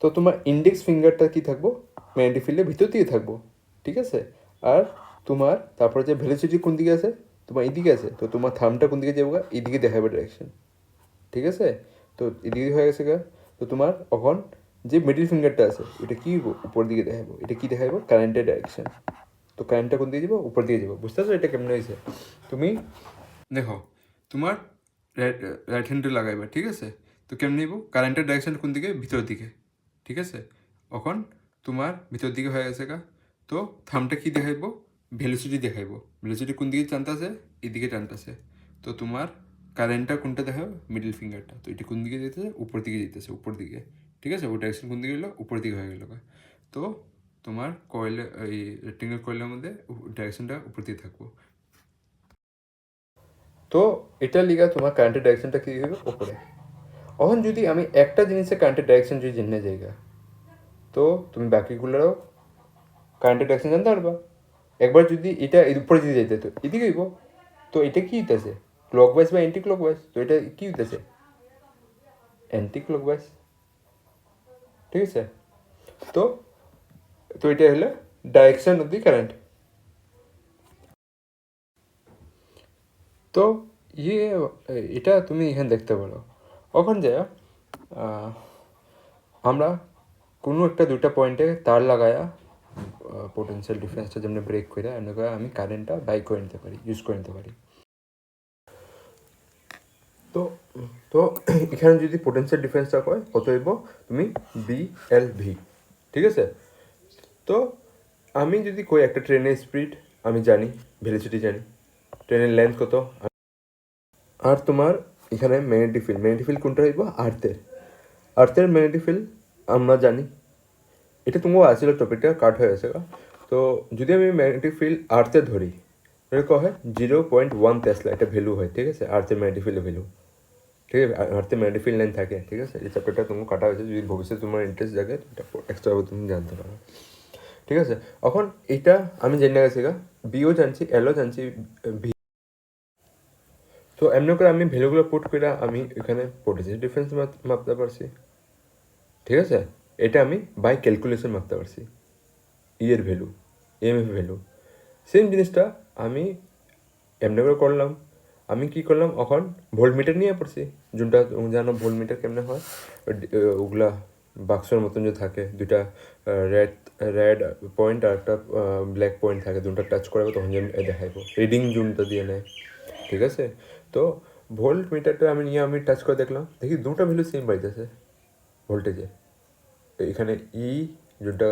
তো তোমার ইন্ডেক্স ফিঙ্গারটা কি থাকবো ম্যাগনেটিক ফিল্ডের ভিতর দিয়ে থাকবো, ঠিক আছে, আর তোমার তারপরে যে ভেলোসিটি কোন দিকে আছে, তোমার এইদিকে আছে, তো তোমার থামটা কোন দিকে যাবো, এইদিকে দেখাবে ডাইরেকশন, ঠিক আছে? তো এদিকে হয়ে গেছে গা। তো তোমার এখন যে মিডিল ফিঙ্গারটা আছে এটা কি উপর দিকে দেখাবো, এটা কি দেখাবো, কারেন্টের ডাইরেকশন। তো কারেন্টটা কোন দিকে যাবো, উপর দিকে যাবো। বুঝতে পারছো এটা কেমন হয়েছে? তুমি দেখো তোমার রাইট হ্যান্ডে লাগাইবা, ঠিক আছে? তো কেমন নিব, কারেন্টের ডাইরেকশন কোন দিকে, ভিতর দিকে, ঠিক আছে? এখন তোমার ভিতর দিকে হয়ে গেছে গা। তো থামটা কি দেখাইবো, ভেলোসিটি দেখাইবো। ভেলোসিটি কোন দিকে টানতেছে, এদিকে টানতেছে। তো তোমার কারেন্টটা কোনটা দেখাবো, মিডল ফিঙ্গারটা। তো এটা কোন দিকে যেতেছে, উপর দিকে যেতেছে, উপর দিকে, ঠিক আছে? ওই ডাইরেকশন কোন দিকে গেলো, উপর দিকে হয়ে গেল। তো তোমার কয়েলে, এই রেক্টেঙ্গেল কয়েলের মধ্যে ডাইরেকশনটা উপর দিকে থাকবো। তো এটা লিগা তোমার কারেন্টের ডাইরেকশনটা কী হবে, উপরে। এখন যদি আমি একটা জিনিসের কারেন্টের ডাইরেকশন যদি জেনে যাইগা, তো তুমি বাকিগুলোরও কারেন্টের ডাইরেকশন জানতে পারবা। একবার যদি এটা উপরে দিকে যাইতে, তো এদিকে হইব। তো এটা কি হইতেছে, ক্লক ওয়াইজ বা অ্যান্টি ক্লক ওয়াইজ? তো এটা কি হইতেছে, অ্যান্টি ক্লক ওয়াইজ, ঠিক আছে? তো তো এটা হলো ডাইরেকশন অফ দি কারেন্ট। তো ইয়ে এটা তুমি এখানে দেখতে পারো। ওখান যায় আমরা কোনো একটা দুটা পয়েন্টে তার লাগায়া পোটেনশিয়াল ডিফারেন্সটা যেমন ব্রেক করে এমনি করে আমি কারেন্টটা বাই করে নিতে পারি, ইউজ করে নিতে পারি। তো তো এখানে যদি পোটেনশিয়াল ডিফারেন্সটা হয় কত হইব, তুমি BLV, ঠিক আছে? তো আমি যদি কই একটা ট্রেনের স্পিড আমি জানি, ভেলোসিটি জানি, ট্রেনের লেন্থ কত, আর তোমার এখানে ম্যাগনেটিক ফিল্ড কোনটা হইব, আর্থের ম্যাগনেটিক ফিল্ড আমরা জানি। এটা তোমার আসলে টপিকটা কাট হয়ে গেছে। তো যদি আমি ম্যাগনেটিক ফিল্ড আর্থে ধরি, এটা কী হয়, 0.1 টেসলা এটা ভ্যালু হয়, ঠিক আছে? আর্থের ম্যাগনেটিক ফিল্ডের ভ্যালু, ঠিক আছে? আর্থের ম্যাগনেটিক ফিল্ড লাইন থাকে, ঠিক আছে? এই চ্যাপ্টারটা তোমার কাটা হয়েছে, যদি ভবিষ্যতে তোমার ইন্টারেস্ট জাগে এটা এক্সট্রা তুমি জানতে পারো, ঠিক আছে? এখন এটা আমি জেনে গেছি বিও জানছি, এলও জানছি, ভি। তো এমনি করে আমি ভ্যালুগুলো পুট করে আমি এখানে পোটেনশিয়াল ডিফারেন্স মাপতে পারছি, ঠিক আছে? এটা আমি বাই ক্যালকুলেশন মাপতে পারছি, ইয়ের ভ্যালু, EMF ভ্যালু। সেম জিনিসটা আমি এমনি করে করলাম। আমি কি করলাম, এখন ভোল্টমিটার নিয়ে পড়ছি, যোনটা জানো ভোল্টমিটার কেমনে হয়, ওগুলা বাক্সের মতন যে থাকে, দুইটা রেড পয়েন্ট আর একটা ব্ল্যাক পয়েন্ট থাকে, দুটা টাচ করাবো তখন যেন দেখাইবো রিডিং জোনটা দিয়ে নেয়, ঠিক আছে? তো ভোল্ট মিটারটা আমি টাচ করে দেখলাম, দেখি দুটা ভ্যালু সেম পাইতেছে ভোল্টেজে। এখানে যেটা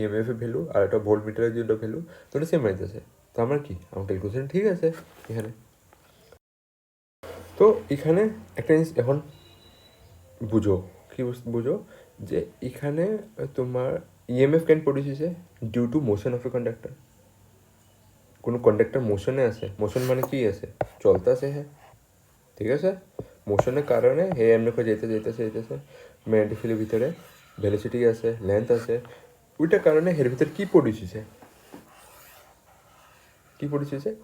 EMF এর ভ্যালু আর একটা ভোল্ট মিটারের যেটা ভ্যালু, দুটো সেম পাইতেছে। তো আমার কি, আমার ক্যালকুলেশন ঠিক আছে এখানে। তো এখানে একটা জিনিস এখন বুঝো, কি বুঝো, যে এখানে তোমার EMF ক্যান প্রডিউস হয়েছে due to motion of a conductor. কোনো কন্ডাক্টর মোশনে আছে, মোশন মানে কি আছে, চলতে আছে, হ্যাঁ, ঠিক আছে? মোশনের কারণে হে এমনি করে যেতেছে ম্যাগনেটিক ফিল্ডের ভিতরে ভেলোসিটি আছে, লেন্থ আছে, ওইটার কারণে এর ভিতরে কি প্রডিউস হয়েছে,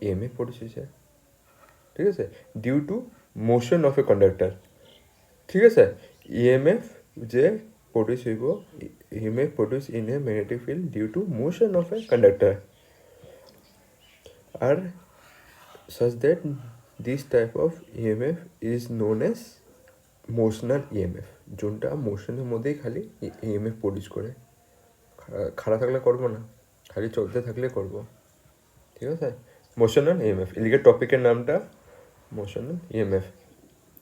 EMF প্রডিউস হয়েছে, ঠিক আছে? Due to motion of a conductor, ঠিক আছে? EMF যে প্রডিউস হইব, EMF produce in a magnetic field due to motion of a conductor, আর such that this type of EMF is known as motional EMF, যোনটা মোশনের মধ্যেই খালি EMF produce করে, খাড়া থাকলে করবো না, খালি চলতে থাকলে করব, ঠিক আছে? মোশনাল EMF, এদিকে টপিকের নামটা মোশনাল EMF,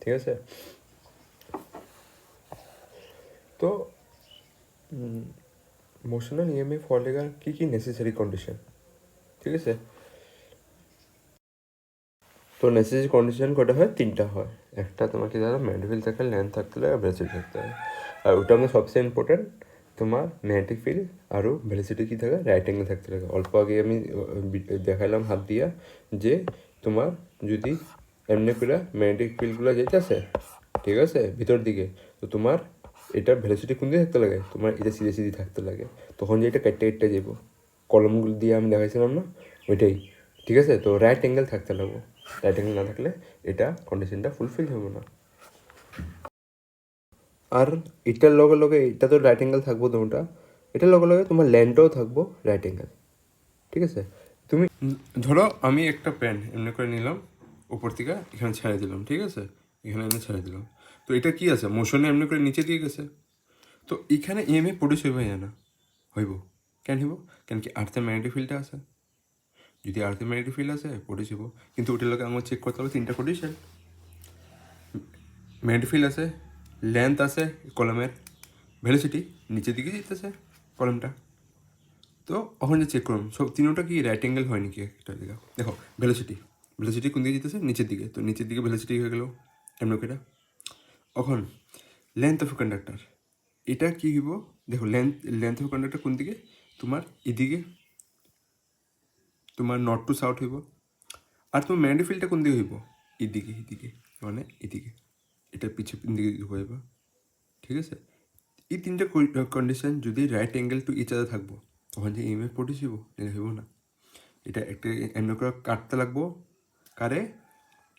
ঠিক আছে? তো মোশনাল EMF হওয়ার লেগে কী কী নেসেসারি কন্ডিশন, ঠিক আছে? তো নেসেসারি কন্ডিশন কটা হয়, তিনটা হয়। একটা তোমাকে ধরো ম্যাগনেটিক ফিল্ড থাকলে, লেন্থ থাকতে হবে, ভেলোসিটি থাকতে হবে। আর ওটা আমাদের সবচেয়ে ইম্পর্টেন্ট, তোমার ম্যাগনেটিক ফিল্ড আরও ভেলোসিটি কী থাকে, রাইট অ্যাঙ্গেল থাকতে লাগে। অল্প আগে আমি দেখালাম হাত দিয়া যে তোমার যদি এমনি করে ম্যাগনেটিক ফিল্ডগুলো যেতেছে, ঠিক আছে, ভিতর দিকে, তো তোমার এটা ভেলোসিটি কোন দিকে থাকতে লাগে, তোমার এটা সিধে থাকতে লাগে, তখন যে এটা কেটে যাব, কলমগুলো দিয়ে আমি দেখাইছিলাম না, ওইটাই, ঠিক আছে? তো রাইট অ্যাঙ্গেল থাকতে লাগবো, রাইট অ্যাঙ্গেল না থাকলে এটা কন্ডিশনটা ফুলফিল হবে না। আর এটার লগে এটা তো রাইট অ্যাঙ্গেল থাকবো, তোমারটা এটার লগে তোমার ল্যান্ডটাও থাকবো রাইট অ্যাঙ্গেল, ঠিক আছে? তুমি ধরো আমি একটা পেন এমনি করে নিলাম, উপর থেকে এখানে ছেড়ে দিলাম, ঠিক আছে, এখানে এনে ছেড়ে দিলাম। তো এটা কি আছে, মোশনে এমনি করে নিচে দিয়ে গেছে। তো এখানে ইএমএফ প্রডিউস হইব না, হইব কেন হইব, কেন কি আর্থের ম্যাগনেটিক ফিল্ডটা আছে। যদি আর্থের ম্যাগনেটিক ফিল্ড আছে প্রডিউস হইব, কিন্তু ওটার লোকে আমার চেক করতে হবে তিনটা কন্ডিশন। ম্যাগনেটিক ফিল্ড আছে, লেন্থ আছে কলমের, ভেলোসিটি নিচের দিকে যেতেছে কলমটা। তো ওখানে যে চেক করুন সব তিনোটা কি রাইট অ্যাঙ্গেল হয় নাকি একটা দিকে। দেখো ভেলোসিটি কোন দিকে যেতেছে, নিচের দিকে, তো নিচের দিকে ভেলোসিটি হয়ে গেল এমনটা। এখন লেন্থ অফ কন্ডাক্টর, এটা কি হইব, দেখো লেন্থ অফ কন্ডাক্টর কোন দিকে, তোমার এদিকে, তোমার নর্থ টু সাউথ হইব। আর তোমার ম্যাগনেটিক ফিল্ডটা কোন দিকে হইব, এদিকে মানে এদিকে, এটা পিছু দিকে হইব, ঠিক আছে। এই তিনটা কন্ডিশন যদি right angle to each other থাকবো, তখন যে ইএমএফ প্রডিউস হইব, এটা হইব না। এটা একটা এমনি করে কাটতে লাগবো কারে,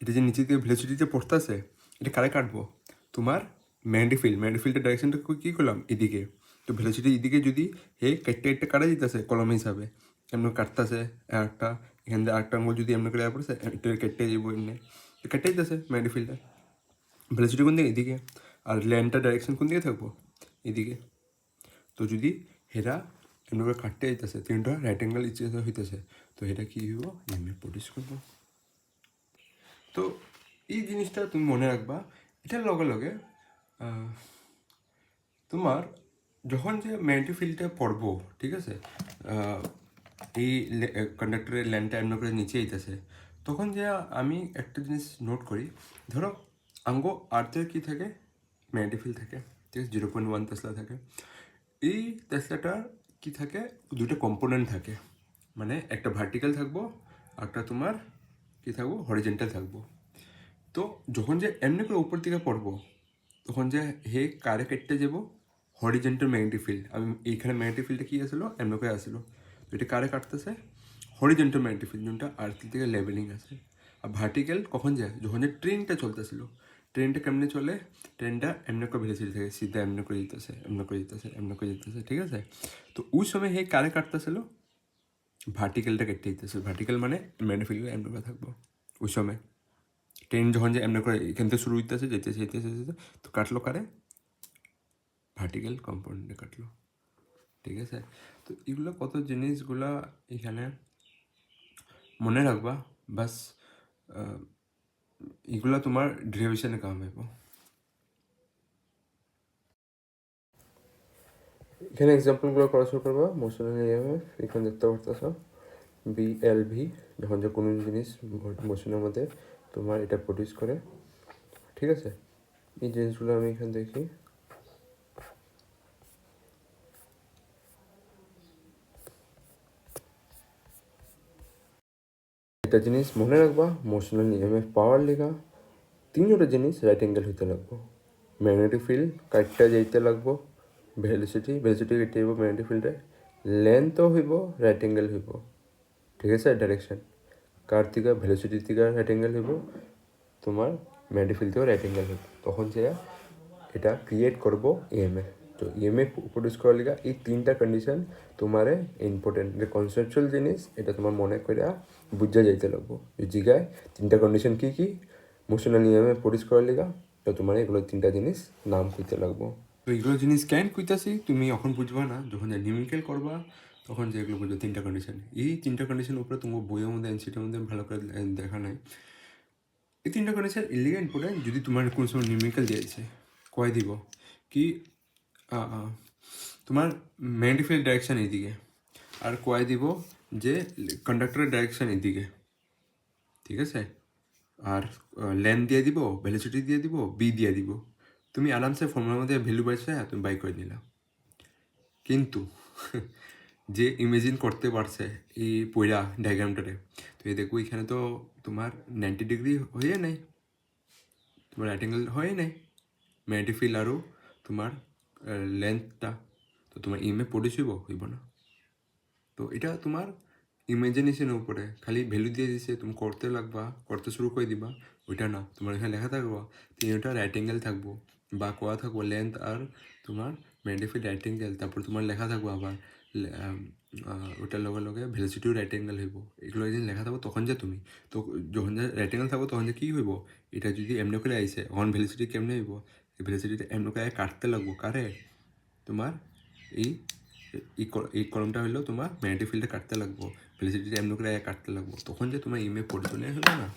এটা যে নিচে দিয়ে ভেলোসিটিতে পড়তে আছে, এটা কারে কাটবো, তোমার ম্যাগনেটিক ফিল্ডের ডাইরেকশনটা কী করলাম এদিকে। তো ভেলোসিটি এদিকে যদি হে কাটতে কাটা যেতেছে কলম হিসাবে, এমনি কাটতেছে একটা, এখান থেকে আরেকটা আঙুল যদি এমনি করে পড়ছে, এটা কেটে যাবো এমনি, কেটে যেতেছে ম্যাগনেটিক ফিল্ডটা। ভেলোসিটি কোন দিকে, এদিকে। আর ল্যান্ডটার ডাইরেকশন কোন দিকে থাকবো, এদিকে। তো যদি হেরা এমনি করে কাটতে যেতেছে, তিনটা রাইট অ্যাঙ্গেল ইচ্ছে হইতেছে, তো এটা কী হইব, ইএমএফ প্রডিউস করবো। তো এই জিনিসটা তুমি মনে রাখবা। এটার লগে লগে তোমার যখন যে ম্যাগনেটিক ফিল্ডটা পড়বো, ঠিক আছে, এই কন্ডাক্টরের ল্যান্ডটা এমন করে নিচে আইতেছে, তখন যে আমি একটা জিনিস নোট করি, ধরো আঙ্গো আর্থের কী থাকে, ম্যাগনেটিক ফিল্ড থাকে, ঠিক আছে, 0.1 টেসলা থাকে। এই টেসলাটার কী থাকে, দুটো কম্পোনেন্ট থাকে, মানে একটা ভার্টিক্যাল থাকবো, একটা তোমার কী থাকবো, হরিজেন্টাল থাকবো। তো যখন যে এমনি করে উপর দিকে পড়বো, তখন যে হে কারে কেটে যাব, হরিজেন্টাল ম্যাগনেটিক ফিল্ড। আমি এইখানে ম্যাগনেটিক ফিল্ডটা কী আসলো, এমনি করে আসলো, তো এটা কারে কাটতেছে, হরিজেন্টাল ম্যাগনেটিক ফিল্ড, যেটা আর্থের দিকে লেভেলিং আছে। আর ভার্টিক্যাল কখন যায়, যখন যে ট্রেনটা চলতেছিল, ট্রেনটা কেমনে চলে, ট্রেনটা এমনি করে ভেলোসিটি থাকে, সিধা এমনি করে যেতেছে, ঠিক আছে। তো ওই সময় হে কারে কাটতেছিল, ভার্টিক্যালটা কেটে দিতেছে। ভার্টিক্যাল মানে ম্যাগনেটিক ফিল্ড এমনি করে থাকবো ওই সময়। ট্রেন যখন যে এমনি করে এখান থেকে শুরু হইতেছে, যেতেছে, তো কাটলো কারে, ভার্টিক্যাল কম্পোনেন্টে কাটলো, ঠিক আছে। তো এগুলো কত জিনিসগুলা এখানে মনে রাখবা, বাস এগুলো তোমার ডেরিভেশনে কাম হইব। এখানে এক্সাম্পলগুলো করা শুরু করবা। মোশনাল ইএমএফ এখানে দেখতে পারতেছ, বিএলভি, যখন যে কোনো জিনিস মোশনের মধ্যে তোমার এটা প্রডিউস করে, ঠিক আছে। এই জিনিসগুলো আমি এখানে দেখি। একটা জিনিস মনে রাখবা, মোশনাল ইএমএফ পাওয়ার লেগা তিনটা জিনিস রাইট অ্যাঙ্গেল হইতে লাগবো। ম্যাগনেটিক ফিল্ড কাটটা যাইতে লাগবো, ভেলোসিটি কেটে যাবো ম্যাগনেটিক ফিল্ডে, লেন্থও হইব রাইট অ্যাঙ্গেল হইব, ঠিক আছে। ডাইরেকশন কার থেকে, ভেলোসিটির থেকে রাইট অ্যাঙ্গেল হইব, তোমার ম্যাগনেটিক ফিল্ড থেকেও রাইট অ্যাঙ্গেল হইব, তখন যে এটা ক্রিয়েট করবো ইএমএফ। তো ইএমএফ প্রডিউস করার লিগা এই তিনটা কন্ডিশন তোমারে ইম্পর্টেন্ট, যে কনসেপচুয়াল জিনিস, এটা তোমার মনে করে বুঝা যাইতে লাগবো। জিগায় তিনটা কন্ডিশন কী কী মোশনাল ইএমএফ প্রডিউস করার লিগা, তো তোমার এগুলো তিনটা জিনিস নাম কইতে লাগবো। তো এগুলো জিনিস কেন কইতাছি তুমি এখন বুঝবা না, যখন যে নিউমেরিক্যাল করবা তখন যে এগুলো বুঝবে তিনটা কন্ডিশন। এই তিনটা কন্ডিশনের উপরে তোমার বইয়ের মধ্যে এনসিটির মধ্যে ভালো করে দেখা নাই। এই তিনটা কন্ডিশন ইলিগা ইম্পর্টেন্ট। যদি তোমার কোনো সময় নিউমেরিক্যাল দিয়েছে, কয় দিব কি তোমার ম্যাগনেটিক ফিল্ড ডাইরেকশন এইদিকে, আর কয় দিব যে কন্ডাক্টরের ডাইরেকশন এইদিকে, ঠিক আছে। আর লেন্থ দিয়ে দিব, ভেলোসিটি দিয়ে দিব, বি দিয়ে দিব। তুমি আরামসে ফর্মুলার মধ্যে ভ্যালু পাইছে, তুমি বাই করে নিলা। কিন্তু যে ইমেজিন করতে পারছে এই পয়লা ডায়াগ্রামটারে, তো এই দেখো এখানে তো তোমার 90 ডিগ্রি হয়ে নাই, তোমার রাইট অ্যাঙ্গেল হয়ে নাই ম্যাগনেটিক ফিল্ড আরও তোমার লেন্থটা, তো তোমার ইএমএফ প্রডিউস হইব না। তো এটা তোমার ইমাজিনেশনের উপরে, খালি ভ্যালু দিয়ে দিছে, তুমি করতে লাগবা, করতে শুরু করে দিবা, ওইটা না। তোমার এখানে লেখা থাকবো তিনটা রাইট অ্যাঙ্গেল থাকবো, বা কোয়া থাকবো লেন্থ আর তোমার ম্যাগনেটিক ফিল্ড রাইট অ্যাঙ্গেল, তারপর তোমার লেখা থাকবো আবার ওটার লগে লগে ভেলোসিটিও রাইট অ্যাঙ্গেল হইব, এগুলো যদি লেখা থাকবো তখন যে তুমি তো যখন যে রাইট অ্যাঙ্গেল থাকবো তখন যে কী হইব, এটা যদি এমনি করে আইসে অন ভেলোসিটি কেমনে হইব, ভেলোসিটিটা এমনি করে কাটতে লাগবো কারে, তোমার এই এই কলমটা হইলেও তোমার ম্যাগনেটিক ফিল্ডে কাটতে লাগবো, ভেলোসিটিটা এমনি করে কাটতে লাগবো, তখন যে তোমার ইমে পরিচয় হলো না।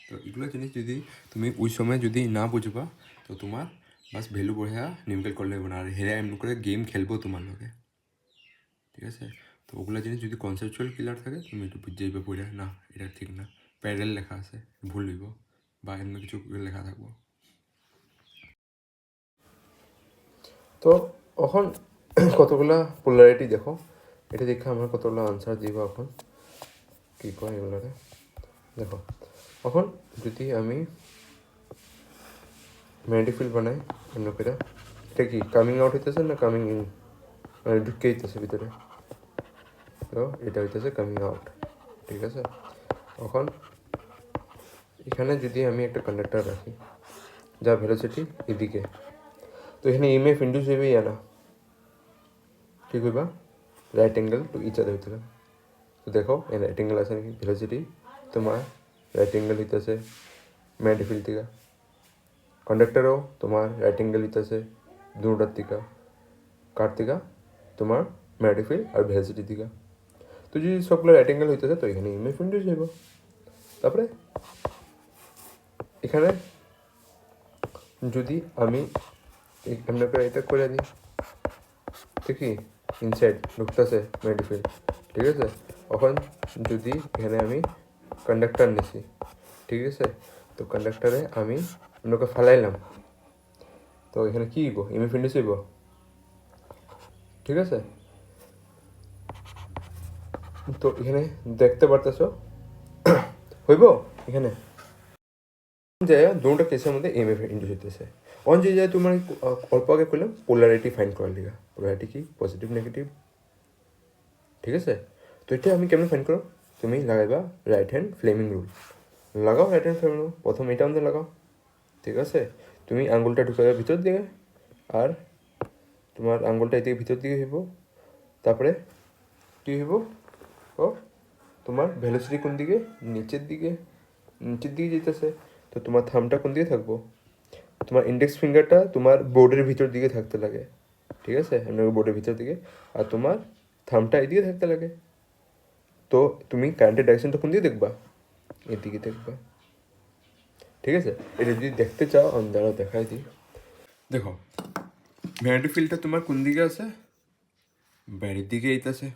তো এগুলো জিনিস যদি তুমি ওই সময় যদি না বুঝবা তো তোমার বাস ভ্যালু বঢ়া নিউমেরিক্যাল করলে হবে না, আর হেরা এমনি করে গেম খেলবো তোমার লগে, ঠিক আছে। তো ওগুলো জিনিস যদি কনসেপচুয়াল ক্লিয়ার থাকে তুমি একটু বুঝে যাইবে পড়ে না এটা ঠিক না, প্যারেল লেখা আছে ভুল হইব বা এমনি কিছু লেখা থাকবো। তো এখন কতগুলা পোলারিটি দেখো, এটা দেখে আমরা কতগুলো আনসার দিব এখন কী কয় এগুলোরে দেখো। এখন যদি আমি ম্যাগনেটিক ফিল্ড বানাই অন্য করে, এটা কি কামিং আউট হইতেছে না কামিং ইন, মানে ঢুকে হইতেছে ভিতরে, তো এটা হইতেছে কামিং আউট, ঠিক আছে। এখন এখানে যদি আমি একটা কন্ডাক্টর রাখি যা ভেলোসিটি এদিকে, তো এখানে ইএমএফ ইন্ডিউস হইবে না, ঠিক হইবা right angle to each other হইতে। তো দেখো এই রাইট অ্যাঙ্গেল আছে নাকি, ভেলোসিটি তোমার রাইট অ্যাঙ্গেল হইতেছে ম্যাগনেটিক ফিল্ড থেকে, কন্ডাক্টরও তোমার রাইট অ্যাঙ্গেল হইতেছে দুটার থেকে, কার থেকে তোমার ম্যাগনেটিক ফিল্ড আর ভেলোসিটি থেকে। তো যদি সবগুলো রাইট অ্যাঙ্গেল হইতেছে তো এখানে ইএমএফ ইন্ডিউস হইব। তারপরে এখানে যদি আমি এমনি করে এটা করে দিই, তো কি ইনসাইড ঢুকতেছে ম্যাগনেটিক ফিল্ড, ঠিক আছে। এখন যদি এখানে আমি কন্ডাক্টর নিছি, ঠিক আছে, তো কন্ডাক্টরে আমি অন্যকে ফালাইলাম, তো এখানে কী হইব ইএমএফ ইন্ডিউস হইব, ঠিক আছে। তো এখানে দেখতে পারতেছো হইব এখানে যে দুটো কেসের মধ্যে ইএমএফ ইন্ডিউস হইতেছে। অন যে যায় তোমার অল্প আগে করলাম পোলারিটি ফাইন্ড করার লিগা, পোলারিটি কি পজিটিভ নেগেটিভ, ঠিক আছে। তো এটা আমি কেমন ফাইন্ড করো, তুমি লাগাইবা রাইট হ্যান্ড ফ্লেমিং রুল, লাগাও রাইট হ্যান্ড ফ্লেমিং রুল, প্রথম এটা আমাদের লাগাও, ঠিক আছে। তুমি আঙুলটা ঢুকাবে ভিতর দিকে, আর তোমার আঙুলটা এদিকে ভিতর দিকে হইব, তারপরে কী হইব ও তোমার ভেলোসিটি কোন দিকে, নিচের দিকে, নিচের দিকে যেতেছে, তো তোমার থামটা কোন দিকে থাকবো, তোমার ইন্ডেক্স ফিঙ্গারটা তোমার বোর্ডের ভিতর দিকে থাকতে লাগে, ঠিক আছে, বোর্ডের ভিতর দিকে, আর তোমার থামটা এদিকে থাকতে লাগে। তো তুমি কারেন্টের ডাইরেকশনটা কোন দিকে দেখবা, এদিকে দেখবা, ঠিক আছে। এটা যদি দেখতে চাও আমি দাঁড়াও দেখাই দিই। দেখো ম্যাগনেটিক ফিল্ডটা তোমার কোন দিকে আছে, বাইরের দিকে এইতাছে,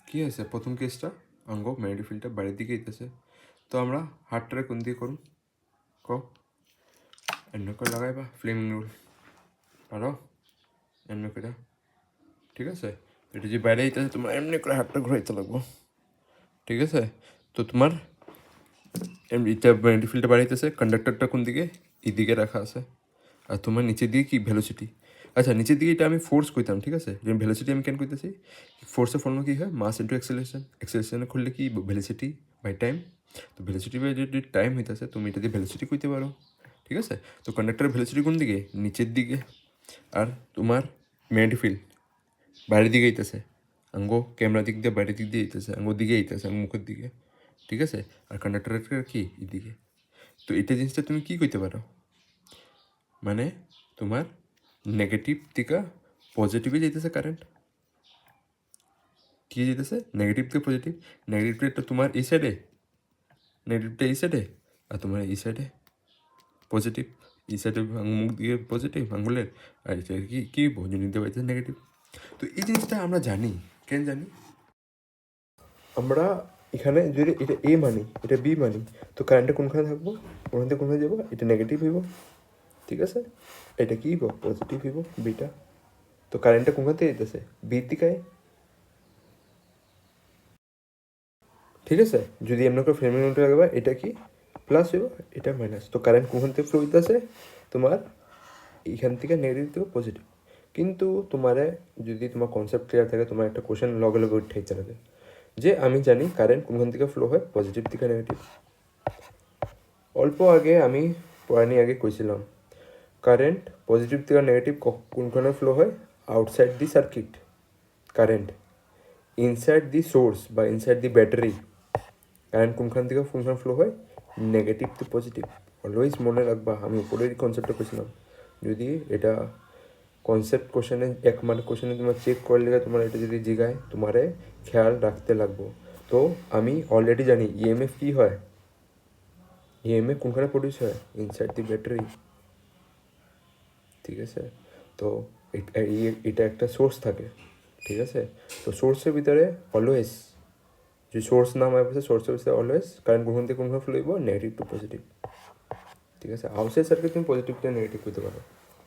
কি আছে প্রথম কেসটা অঙ্গ ম্যাগনেটিক ফিল্ডটা বাইরের দিকে এইতাছে। তো আমরা হাতটারে কোন দিকে করুন কো, এমনি করে লাগাইবা ফ্লেমিং রুল, পারো এমনি করে, ঠিক আছে। এটা যে বাইরে এইতাছে তোমার এমনি করে হাতটা ঘুরাইতে লাগবো, ঠিক আছে। তো তোমার এটা ম্যাগনেটিক ফিল্ডটা বাড়াইতেছে, কন্ডাক্টরটা কোন দিকে, এদিকে রাখা আছে, আর তোমার নিচের দিকে কি ভেলোসিটি, আচ্ছা নিচের দিকে এটা আমি ফোর্স কইতাম, ঠিক আছে। যেমন ভেলোসিটি আমি কেন কইতেছি, ফোর্সের ফর্মুলা কী হয় মাস ইন্টু অ্যাক্সেলারেশন, অ্যাক্সেলারেশনে খুললে কি ভেলোসিটি বাই টাইম, তো ভেলোসিটি বাই যদি টাইম হইতেছে তুমি এটা দিয়ে ভেলোসিটি কইতে পারো, ঠিক আছে। তো কন্ডাক্টরের ভেলোসিটি কোন দিকে, নিচের দিকে, আর তোমার ম্যাগনেটিক ফিল্ড বাইরের দিকে আইতেছে, আঙ্গো ক্যামেরা দিক দিয়ে বাইরের দিক দিয়ে আইতেছে, আঙ্গোর দিকে আইতেছে, আঙ্গো মুখের দিকে, ঠিক আছে। আর কন্ডাক্টরের কি এদিকে। তো এটা জিনিসটা তুমি কি কইতে পারো, মানে তোমার নেগেটিভ থেকে পজিটিভে যেতেছে কারেন্ট, কী যেতেছে নেগেটিভ থেকে পজিটিভ, নেগেটিভটা তোমার এই সাইডে, নেগেটিভটা এই সাইডে, আর তোমার এই সাইডে পজিটিভ, এই সাইডে মুখ দিয়ে পজিটিভ আঙ্গুলের, আর এটা কি কী ভোজন নিতে পারছে নেগেটিভ। তো এই জিনিসটা আমরা জানি, কেন জানি, আমরা এখানে যদি এটা এ মানি এটা বি মানি, তো কারেন্টটা কোনখানে থাকবো, ওখান থেকে কোনখানে যাবো, এটা নেগেটিভ হইব, ঠিক আছে, এটা কি হইব পজিটিভ হইব বিটা। তো কারেন্টটা কোনখান থেকে যেতেছে বির দিকে, ঠিক আছে। যদি এমন করে ফ্লেমিং রুলটা লাগাবা এটা কি প্লাস হইব, এটা মাইনাস, তো কারেন্ট কোনখান থেকে ফ্লো হইতেছে তোমার এইখান থেকে নেগেটিভ থেকে পজিটিভ। কিন্তু তোমারে যদি তোমার কনসেপ্ট ক্লিয়ার থাকে তোমার একটা কোশ্চেন লগে লগে উঠে লাগে যে আমি জানি কারেন্ট কোনখান থেকে ফ্লো হয় পজিটিভ থেকে নেগেটিভ। অল্প আগে আমি পড়ানি আগে কইছিলাম কারেন্ট পজিটিভ থেকে নেগেটিভ কোনখানে ফ্লো হয়? আউটসাইড দি সার্কিট। কারেন্ট ইনসাইড দি সোর্স বা ইনসাইড দি ব্যাটারি কারেন্ট কোনখান থেকে কোনখানে ফ্লো হয়? Negative to positive. অলওয়েজ মনে রাখবা, আমি উপরেরই কনসেপ্টটা পেয়েছিলাম। যদি এটা কনসেপ্ট কোশ্চেনে 1 মার্ক কোশ্চেনে তোমার চেক করলে তোমার এটা যদি জিগায় তোমারে খেয়াল রাখতে লাগবো। তো আমি অলরেডি জানি ইএমএফ কী হয়। ইএমএফ কোনখানে প্রডিউস হয়? ইনসাইড দি ব্যাটারি। ঠিক আছে, তো এটা একটা সোর্স থাকে, ঠিক আছে। তো সোর্সের ভিতরে অলওয়েজ যদি সোর্স নাম হয় সোর্সের ভিতরে অলওয়েজ কারেন্ট কোনখান থেকে কোনখানে ফ্লো হইব? Negative to positive. ঠিক আছে, আউটসাইড সার্কিট তুমি পজিটিভ থেকে নেগেটিভ করতে পারো।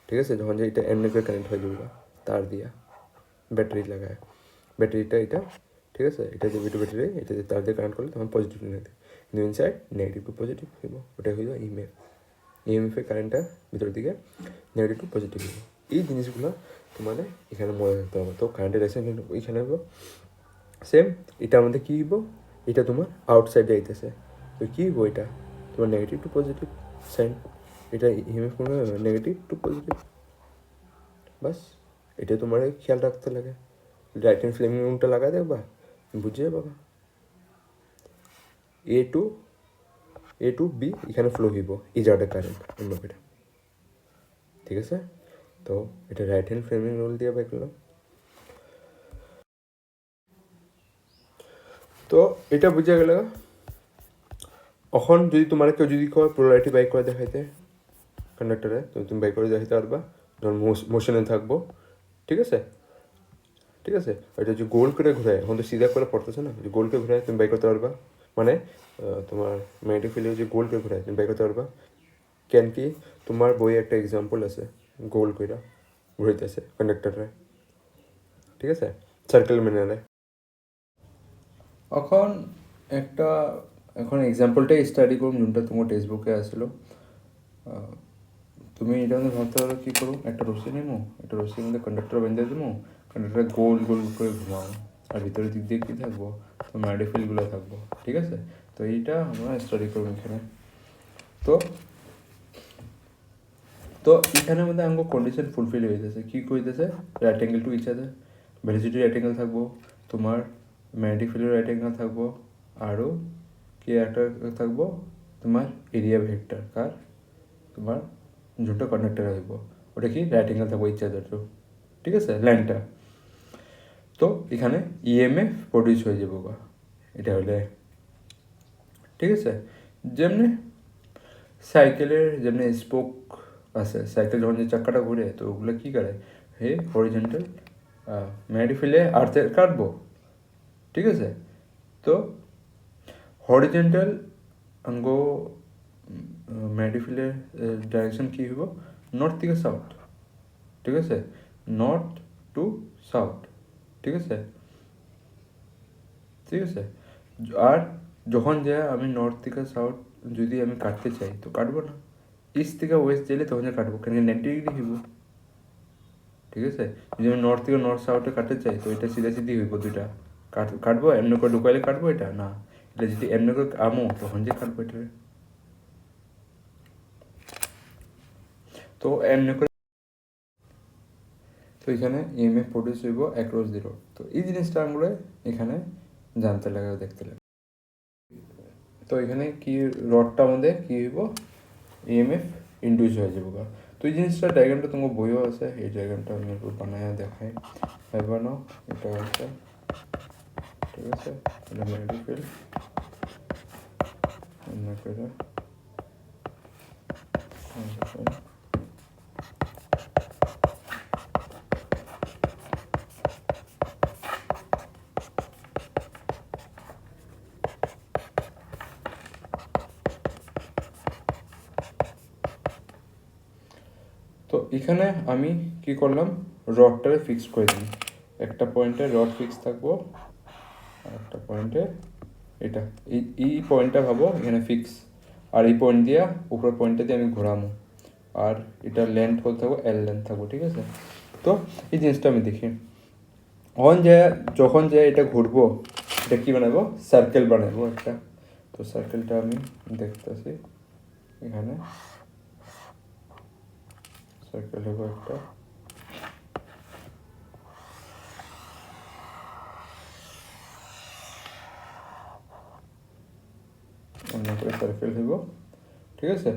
ঠিক আছে, যখন যে এটা এমনি করে কানেক্ট হয়ে যাবে তার দিয়া ব্যাটারি লাগায়, ব্যাটারিটা এটা, ঠিক আছে, এটা যে ব্যাটারি এটা যে তার দিয়ে কানেক্ট করলে তখন পজিটিভ নেগেটিভ, কিন্তু ইনসাইড নেগেটিভ টু পজিটিভ হইব। ওটা হইল ইএমএফ। ইএমএফের কারেন্টটা ভিতর দিকে নেগেটিভ টু পজিটিভ হইব। এই জিনিসগুলো তোমাদের এখানে মনে রাখতে হবে। তো কারেন্টের রেশন এখানে হইব সেম। এটা আমাদের কী হইব? এটা তোমার আউটসাইডে আইতেছে, তো কী হইব? এটা তোমার নেগেটিভ টু পজিটিভ সাইন। এটা ইএমএফ কোনো নেগেটিভ টু পজিটিভ, বাস এটা তোমার খেয়াল রাখতে লাগে। রাইট হ্যান্ড ফ্লেমিং রুমটা লাগাই দেখবা, বুঝিয়ে বাবা। এ টু বি এখানে ফ্লো হইব এই জায়গাটা কারেন্ট অন্য করে। ঠিক আছে, তো এটা রাইট হ্যান্ড ফ্লেমিং রুল দিয়ে বাই করলাম। তো এটা বুঝা গেল। এখন যদি তোমার কেউ যদি কয় পোলারিটি বাইক করে দেখাইতে কন্ডাক্টরে, তো তুমি বাইক করে দেখাইতে পারবা যখন মোশনে থাকবো। ঠিক আছে, ঠিক আছে, এটা যে গোল করে ঘুরায়, এখন তো সিধা করে পড়তেছে না, যে গোল করে ঘুরায় তুমি বাইক করতে পারবা। মানে তোমার ম্যাগনেটিক ফিল্ডে যে গোল করে ঘুরায় তুমি বাইক করতে পারবা। কেন কি তোমার বইয়ে একটা এক্সাম্পল আছে গোল কইরা ঘুরাইতেছে কন্ডাক্টরে, ঠিক আছে, সার্কেল মেনে নেয়। এখন এক্সাম্পলটাই স্টাডি করুন যোনটা তোমার টেক্সট বুকে আসলো। তুমি এটা মধ্যে ভাবতে পারো কী করো, একটা রশি নেবো, একটা রশির মধ্যে কন্ডাক্টর বেঁধে দেবো, কন্ডাক্টরে গোল গোল করে ঘুমাও, আর ভিতরের দিক দিয়ে কী থাকবো? তো ম্যাগনেটিক ফিল্ডগুলো থাকবো। ঠিক আছে, তো এইটা আমরা স্টাডি করবো এখানে। তো তো এখানের মধ্যে আমাকে কন্ডিশন ফুলফিল হয়ে যেতেছে। কী কইতেছে? Right angle to each other, velocity right angle থাকবো, তোমার ম্যাগনেটিক ফিল্ডের রাইট অ্যাঙ্গেল থাকবো, আরও কি একটা থাকবো তোমার এরিয়া ভেক্টর কার তোমার দুটো কন্ডাক্টর হইব, ওটা কি রাইট অ্যাঙ্গেল থাকবো ইচ আদার টু। ঠিক আছে, লাইনটা। তো এখানে ইএমএফ প্রডিউস হয়ে যাবো গা, এটা হলে। ঠিক আছে, যেমনি সাইকেলের যেমনি স্পোক আছে, সাইকেল যখন যে চাক্কাটা ঘুরে, তো ওগুলো কী করে? হে হরিজেন্টাল ম্যাগনেটিক ফিল্ডে আর্থে কাটবো। ঠিক আছে, তো হরিজেন্টাল আঙ্গো ম্যাগনেটিক ফিল্ডের ডাইরেকশন কী হইব? নর্থ থেকে সাউথ। ঠিক আছে, নর্থ টু সাউথ। ঠিক আছে, ঠিক আছে, আর যখন যা আমি নর্থ থেকে সাউথ যদি আমি কাটতে চাই তো কাটবো না, ইস্ট থেকে ওয়েস্ট গেলে তখন যা কাটবো, কেন 90 ডিগ্রি হইব। ঠিক আছে, যদি আমি নর্থ থেকে নর্থ সাউথে কাটতে চাই তো এটা সিধা সিধি হইব, দুইটা কাটবো এমনি করে ঢুকাইলে কাটবো, এটা না, এটা যদি এমনি করে আমো তখন যে কাটবো এটা। তো এমনি করে তো এখানে ইএমএফ প্রডিউস হইব অ্যাক্রস দি রোড। তো এই জিনিসটা আমরা এখানে জানতে লাগে, দেখতে লাগে। তো এখানে কি রডটা আমাদের কী হইব? ইএমএফ ইন্ডিউস হয়ে যাবো। তো এই জিনিসটা ডায়াগ্রামটা তোমার বইও আছে, এই ডায়াগ্রামটা আমি একটু বানায় দেখাই। বানাও, এটা আছে, ঠিক আছে, এটা ম্যাগনেটিক ফিল্ড এমনি করে তো এখানে আমি কি করলাম, রডটারে ফিক্স করে দিই। একটা পয়েন্টে রড ফিক্স থাকবো, আর একটা পয়েন্টে এটা, এই পয়েন্টটা ভাবো এখানে ফিক্স, আর এই পয়েন্ট দিয়া উপরের পয়েন্টটা দিয়ে আমি ঘোরামো, আর এটা লেন্থ হতে থাকবো, এল লেন্থ থাকবো। ঠিক আছে, তো এই জিনিসটা আমি দেখি যখন যে এটা ঘুরবো, এটা কী বানাবো? সার্কেল বানাবো একটা। তো সার্কেলটা আমি দেখতেছি এখানে, সার্কেল হইব একটা, অন্য করে সার্কেল হইব, ঠিক আছে?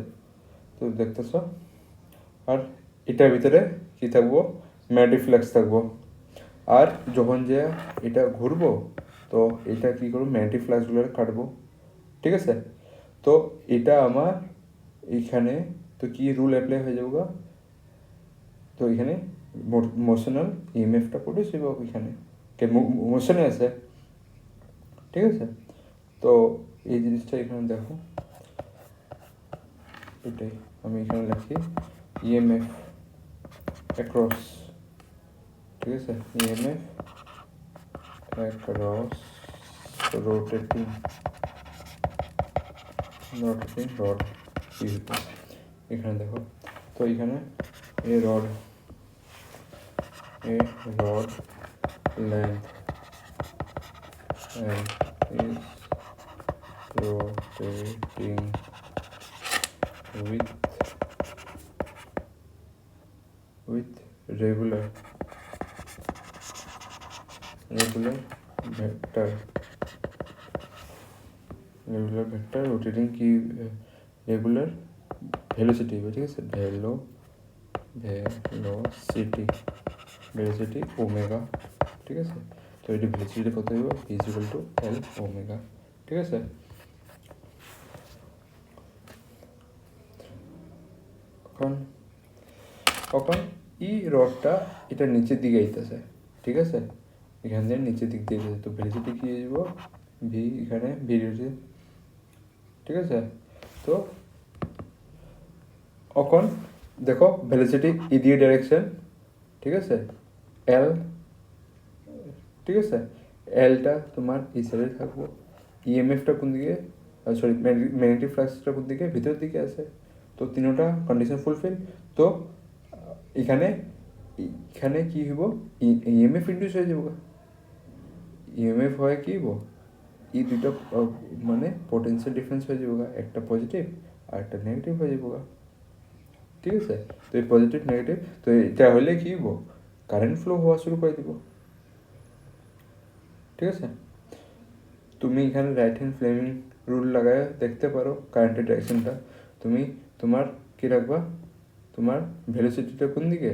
তো দেখতেছ, আর এটার ভিতরে কি থাকবো, ম্যাগনেটিক ফ্লাক্স থাকবো। আর যখন যে এটা ঘুরবো তো এটা কি করবো, ম্যাগনেটিক ফ্লাক্সগুলো কাটবো, ঠিক আছে? তো এটা আমার এইখানে তো কি রুল অ্যাপ্লাই হয়ে যাবো, তো এখানে মোশনাল ইএমএফটা প্রডিউস হইব এখানে, মোশনে আছে, ঠিক আছে? তো এই জিনিসটা এখানে দেখো, এটাই আমি এখানে লিখি ইএমএফ অ্যাক্রস, ঠিক আছে? ইএমএফ অ্যাক্রস রোটেটিং রড কি হইব এখানে দেখো। তো এখানে এ rod length and is rotating with regular vector rotating की regular velocity, ठीक है? velocity ओमेगा, ঠিক আছে? তো এটি ভেলোসিটি কত হইব, ইকুয়াল টু এল ওমেগা, ঠিক আছে? এখন ই রডটা এটা নিচের দিকে আইতেছে, ঠিক আছে? এখান থেকে নিচের দিক দিয়ে আইতেছে, তো ভেলোসিটি কি হয়ে যাব, ভি, এখানে ভি রয়েছে, ঠিক আছে? তো এখন দেখো ভেলোসিটি ই দিয়ে ডাইরেকশন, ঠিক আছে? এল, ঠিক আছে? এলটা তোমার এই সাইডে থাকবো, ইএমএফটা কোন দিকে, সরি ম্যাগনেটিক ফ্লাক্সটা কোন দিকে, ভিতরের দিকে আছে। তো তিনটা কন্ডিশন ফুলফিল। তো এখানে কি হইব, ইএমএফ ইন্ডিউস হয়ে যাব। ইএমএফ হয় কি হইব, এই দুইটা মানে পোটেনশিয়াল ডিফারেন্স হয়ে যাব, একটা পজিটিভ আর একটা নেগেটিভ হয়ে যাব, ঠিক আছে? তো এই পজিটিভ নেগেটিভ, তো এটা হলে কি হইব, কারেন্ট ফ্লো হওয়া শুরু করে দিব, ঠিক আছে? তুমি এখানে রাইট হ্যান্ড ফ্লেমিং রুল লাগায় দেখতে পারো কারেন্টের ডাইরেকশনটা। তুমি তোমার কি রাখবা, তোমার ভেলোসিটিটা কোন দিকে,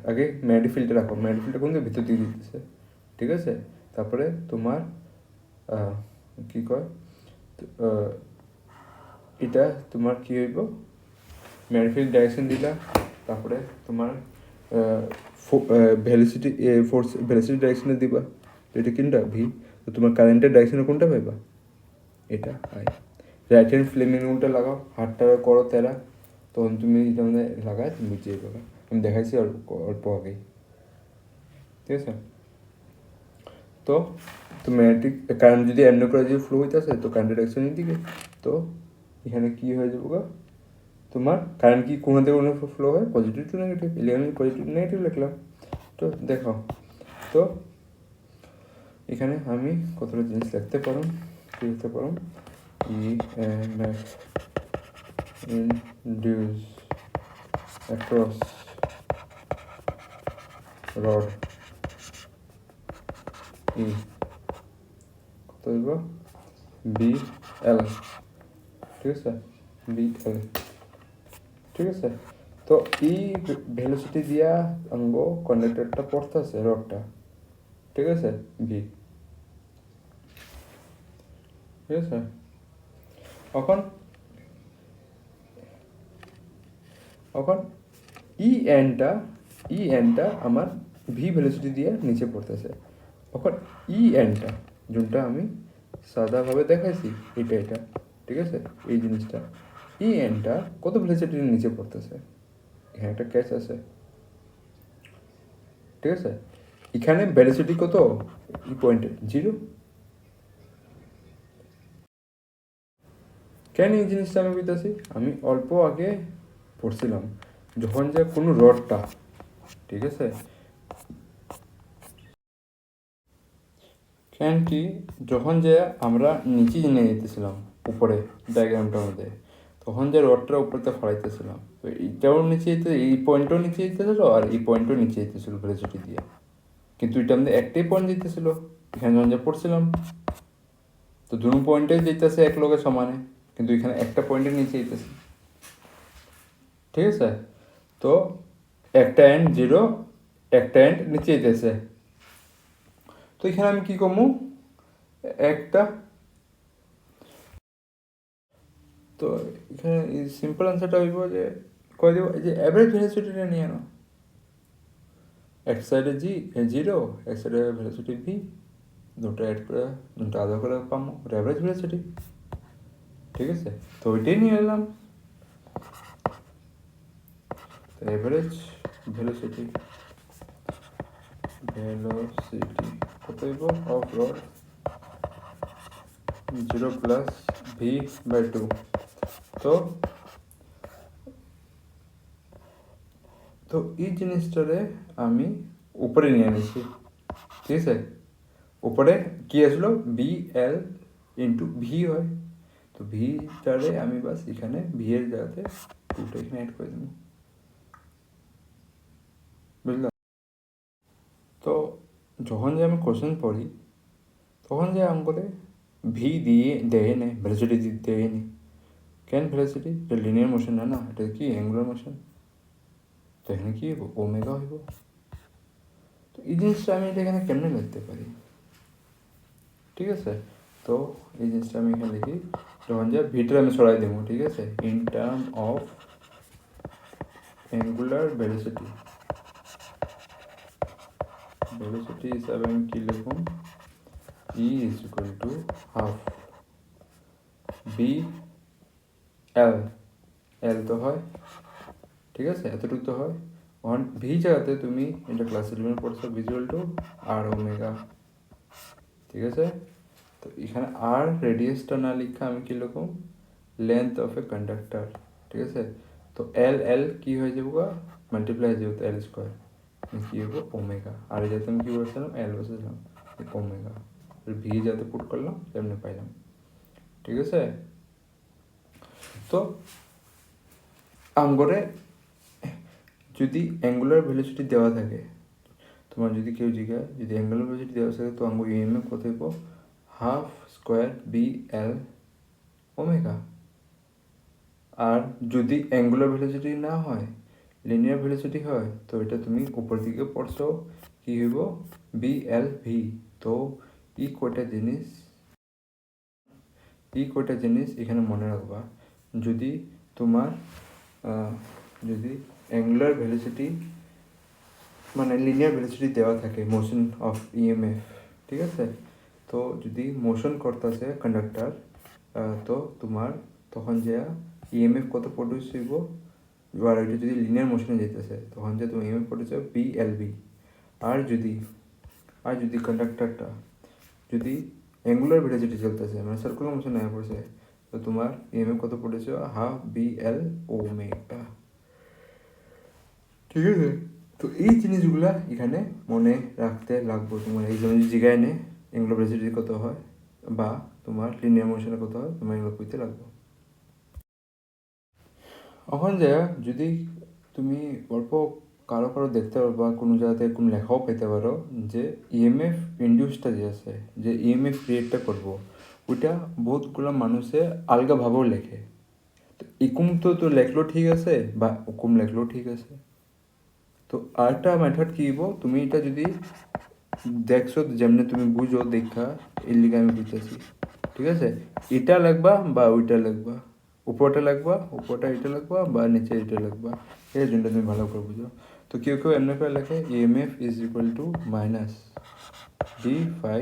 আগে ম্যাগনেটিক ফিল্ডটা রাখো, ম্যাগনেটিক ফিল্ডটা কোন দিকে, ভিতর দিকে দিতেছে, ঠিক আছে? তারপরে তোমার কি কয়, এটা তোমার কি হইব, ম্যাগনেটিক ফিল্ড ডাইরেকশন দিলা, তারপরে তোমার ভেলোসিটি ফোর্স ভেলোসিটি ডাইরেকশনে দিবা, এটা কোনটা ভি, তো তোমার কারেন্টের ডাইরেকশনে কোনটা পাইবা, এটা আই। রাইট হ্যান্ড ফ্লেমিং রুলটা লাগাও, হাতটা করো তেরা, তখন তুমি এটা মানে লাগায় তুমি বুঝিয়ে পাবা, আমি দেখাইছি অল্প আগেই, ঠিক আছে? তো ম্যাগনেটিক কারেন্ট যদি এন্ড করে যদি ফ্লো হইতেছে, তো কারেন্টের ডাইরেকশনের দিকে, তো এখানে কি হয়ে যাবো, তোমার কারেন্ট কি কোনো দিকে কোনো ফ্লো হয়, positive to negative, electron positive negative লিখলাম। তো দেখো, তো এখানে আমি কতটা জিনিস লিখতে পারো, কি লিখতে পারো, ইএমএফ ইনডিউস অ্যাক্রস রড ই কত হইব, বি এল, ঠিক আছে? বি এল, ঠিক আছে? তো এই ভেলোসিটি দিয়া অঙ্গ কন্ডাক্টরটা পড়তেছে রডটা, ঠিক আছে? ভি, ঠিক আছে? এখন ই এনটা আমার ভি ভেলোসিটি দিয়ে নিচে পড়তেছে। এখন ই এনটা যোনটা আমি সাদাভাবে দেখাইছি, এটা ঠিক আছে? এই জিনিসটা ই এনটা কত ভেলোসিটির নিচে পড়তেছে, এখানে একটা ক্যাচ আছে, ঠিক আছে? এখানে ভেলোসিটি কত, এই পয়েন্টে 0। কেন এই জিনিসটা আমি বুঝতেছি, আমি অল্প আগে পড়ছিলাম, যখন যে কোনো রডটা, ঠিক আছে, কেন কি যখন যে আমরা নিচে নিয়ে যেতেছিলাম উপরে ডায়াগ্রামটার মধ্যে, তখন যে রডটা উপরতে ফলাইতেছিলাম, তো এইটাও নিচে যেতে, এই পয়েন্টও নিচে যেতেছিল আর এই পয়েন্টও নিচে যেতেছিল ভেলোসিটি দিয়ে, কিন্তু এটা আমাদের একটাই পয়েন্ট যেতেছিল এখানে যখন যা পড়ছিলাম। তো দুটো পয়েন্টে যেতেছে এক লগে সমানে, কিন্তু এখানে একটা পয়েন্টের নিচে যেতেছে, ঠিক আছে। তো একটা এন্ড জিরো, একটা এন্ড নিচে যেতেছে। তো এখানে আমি কি করবো, একটা, তো এখানে সিম্পল আনসারটা হইব যে কয়ে দেবো এই যে অ্যাভারেজ ভেলোসিটিটা নিয়ে নাও, এক সাইডে জিরো, এক সাইডে ভেলোসিটি ভি, দুটো অ্যাড করে দুটো আলাদা করে পাবো অ্যাভারেজ ভেলোসিটি, ঠিক আছে। তো ওইটাই নিয়ে এলাম, তো অ্যাভারেজ ভেলোসিটি কত হইব of rod zero plus V by two. তো তো এই জিনিসটারে আমি উপরে নিয়ে এনেছি, ঠিক আছে। উপরে কি আসলো বি এল ইন্টু ভি হয়, তো ভিটারে আমি বাস এখানে ভি এর জায়গাতে টুটা এখানে অ্যাড করে দেবো, বুঝলাম। তো যখন যে আমি কোশ্চেন পড়ি তখন যে অঙ্কতে ভি দিয়ে দেয় নে, ভেলোসিটি দেয় নি, কেন ভেলোসিটি এটা লিনিয়ার মোশন না, না এটা কি অ্যাঙ্গুলার মোশন, তো এখানে কি হইব ওমেগা হইব। তো এই জিনিসটা আমি এটা এখানে কেমনে লিখতে পারি, ঠিক আছে। তো এই জিনিসটা আমি এখানে লিখি, যখন যে ভিটার আমি সরাই দেবো, ঠিক আছে, in term of angular velocity, velocity হিসাবে আমি কি লিখুন, E is equal to half B L, L তো হয়, ঠিক আছে, এতটুকু তো হয়। ওয়ান ভি জায়গাতে তুমি এটা ক্লাস 11 পড়ছো ভিজুয়াল টু আর ওমেগা, ঠিক আছে। তো এখানে আর রেডিয়াসটা না লিখা আমি কি লিখুন, লেন্থ অফ এ কন্ডাক্টর, ঠিক আছে। তো এল এল কি হয়ে যাবো, মাল্টিপ্লাই হয়ে যাবো এল স্কোয়ার, কি হবো ওমেগা, আর যাতে আমি কি বলছিলাম এল বসেছিলাম ওমেগা, ভি যাতে পুট করলাম তেমনি পাইলাম, ঠিক আছে। তো আমগরে যদি অ্যাঙ্গুলার ভেলোসিটি দেওয়া থাকে, তোমার যদি কেউ জিজ্ঞাসা যদি অ্যাঙ্গুলার ভেলোসিটি দেওয়া থাকে তো আঙ্গু ইএমএফ কত হইব, half square B L omega. আর যদি অ্যাঙ্গুলার ভেলোসিটি না হয়, লিনিয়ার ভেলোসিটি হয়, তো এটা তুমি উপর দিকে পড়ছো কি হইব বি এল ভি। তো এই কয়টা জিনিস এখানে মনে রাখবা, যদি তোমার যদি অ্যাঙ্গুলার ভেলোসিটি মানে লিনিয়ার ভেলোসিটি দেওয়া থাকে মোশন অফ ইএমএফ, ঠিক আছে। তো যদি মোশন করতেছে কন্ডাক্টর, তো তোমার তখন যে ইএমএফ কত প্রডিউস হইব, আর এটা যদি লিনিয়ার মোশনে যেতেছে তখন যে তুমি ইএমএফ প্রডিউস হবে বি এল বি। আর যদি কন্ডাক্টরটা যদি অ্যাঙ্গুলার ভেলোসিটি চলতেছে মানে সার্কুলার মোশন আয়া পড়ছে, তো তোমার ইএমএফ কত প্রডিউস হবে হাফ বি এল ওমেগা, ঠিক আছে। তো এই জিনিসগুলা এখানে মনে রাখতে লাগবে, তোমার এক্সামে যদি জিগায় নে এগুলো ভেলোসিটি কত হয় বা তোমার লিনিয়ার মোশনে কত হয়, তোমার এগুলো কইতে লাগবে। এখন যে যদি তুমি অল্প কারো দেখতে পারো বা কোনো জায়গাতে কোনো লেখাও পেতে পারো যে ইএমএফ ইন্ডিউসটা যে আছে, যে ইএমএফ ক্রিয়েটটা করবো, ওইটা বহুতগুলো মানুষে আলগাভাবেও লেখে। তো একুম তো লেখলো ঠিক আছে বা ওকুম লেখলো ঠিক আছে। তো আরেকটা মেথড কি হইব, তুমি এটা যদি দেখছো যেমনি তুমি বুঝো দেখা এর লিগে আমি বুঝতেছি, ঠিক আছে। এটা লাগবা বা ওইটা লাগবা, উপরটা লাগবা উপরটা এটা লাগবা বা নিচে এটা লাগবা, এই জন্য তুমি ভালো করে বুঝো। তো কেউ এমনি করে লেখে EMF is equal to minus d phi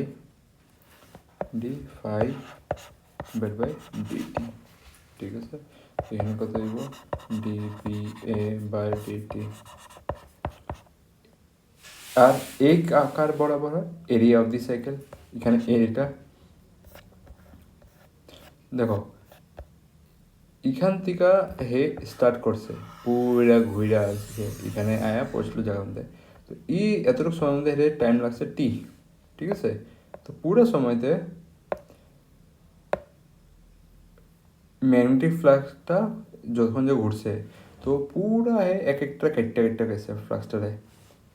bed by dt, ঠিক আছে। এখানে কত হইব ডিপিএ বাই ডিটি, আর এই আকার বরাবর এরিয়া অফ দি সাইকেল, এখানে এরিয়াটা দেখো এখান থেকে হে স্টার্ট করছে পুরা ঘুরা আসছে এখানে আয়া পৌঁছলো জায়গা মধ্যে। তো এতটুকু সময় মধ্যে হে টাইম লাগছে টি, ঠিক আছে। তো পুরো সময়তে ম্যাগনেটিক ফ্লাক্সটা যখন যে ঘুরছে, তো তো পুরা এক একটা কেটে কেটে গেছে ফ্লাক্সটারে,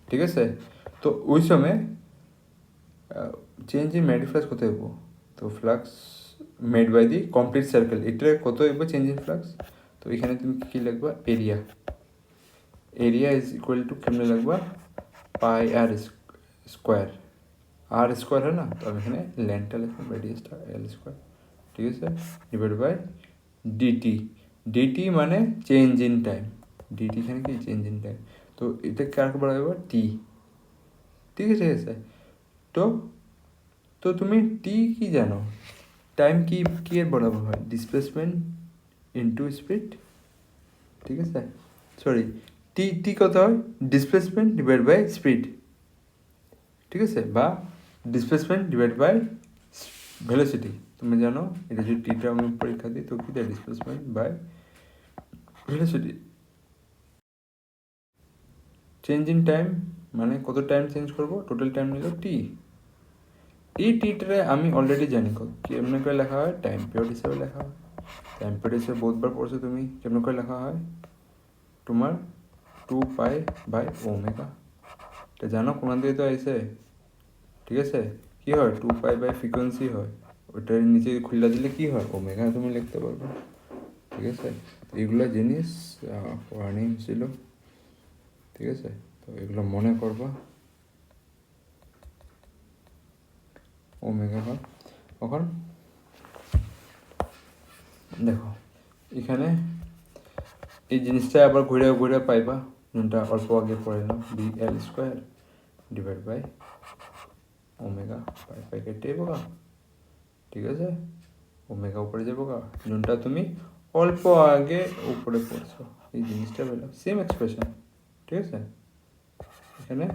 ঠিক আছে? তো ওই সময় চেঞ্জ ইন ম্যাগনেটিক ফ্লাক্স কত হইব? তো flux made by the complete circle, এটা কত হইব চেঞ্জ ইন ফ্লাক্স? তো এখানে তুমি কী লিখবা? Area. Area is equal two কেমনে লিখবা? পাই আর স্কোয়ার। আর স্কোয়ার হয় না, তো আমি এখানে লেন্থটা লিখলাম রেডিয়াসটা এল স্কোয়ার, ঠিক আছে, ডিভাইড বাই ডিটি। ডিটি মানে চেঞ্জ ইন টাইম, ডিটি এখানে কি চেঞ্জ ইন টাইম। তো এটা কার বলা যাবে? টি, ঠিক আছে, ঠিক আছে। তো তো তুমি টি কি জানো? টাইম কি কি এর বরাবর হয়? ডিসপ্লেসমেন্ট ইনটু স্পিড, ঠিক আছে, সরি, টি টি কত হয়? ডিসপ্লেসমেন্ট ডিভাইড বাই স্পিড, ঠিক আছে, বা ডিসপ্লেসমেন্ট ডিভাইড বাই ভেলোসিটি। তুমি জানো এটা যদি টিটা আমি পরীক্ষা দিই তো কি দেয়? Displacement by velocity. Change in time মানে কত টাইম চেঞ্জ করবো, টোটাল টাইম নিল টি। এই টিটারে আমি অলরেডি জানি কেমন করে লেখা হয়, টাইম পিরিয়ড হিসাবে লেখা হয়। টাইম পিরিয়ড হিসেবে বহুতবার পড়ছো তুমি, কেমন করে লেখা হয় তোমার? 2π/ω, এটা জানো কোন দিয়ে তো আইসে, ঠিক আছে? কি হয়? 2π ফ্রিকোয়েন্সি হয়, ওইটার নিচে খুলে দিলে কি হয়? ওমেগা তুমি লিখতে পারবে, ঠিক আছে? এগুলো জিনিস ওয়ার্নিং ছিল, ঠিক আছে? তো এগুলো মনে করবা, ওমেগা হয়। এখন দেখো এখানে এই জিনিসটা আবার ঘুরে ঘুরে পাইবা, যেটা অল্প আগে পড়লাম, B L square divide by omega, pi কেটে যাবো গা, ঠিক আছে, ওমেগা উপরে যাবো গা, যেটা তুমি অল্প আগে উপরে পড়ছো, এই জিনিসটা পেলাম, সেম এক্সপ্রেশন, ঠিক আছে? এখানে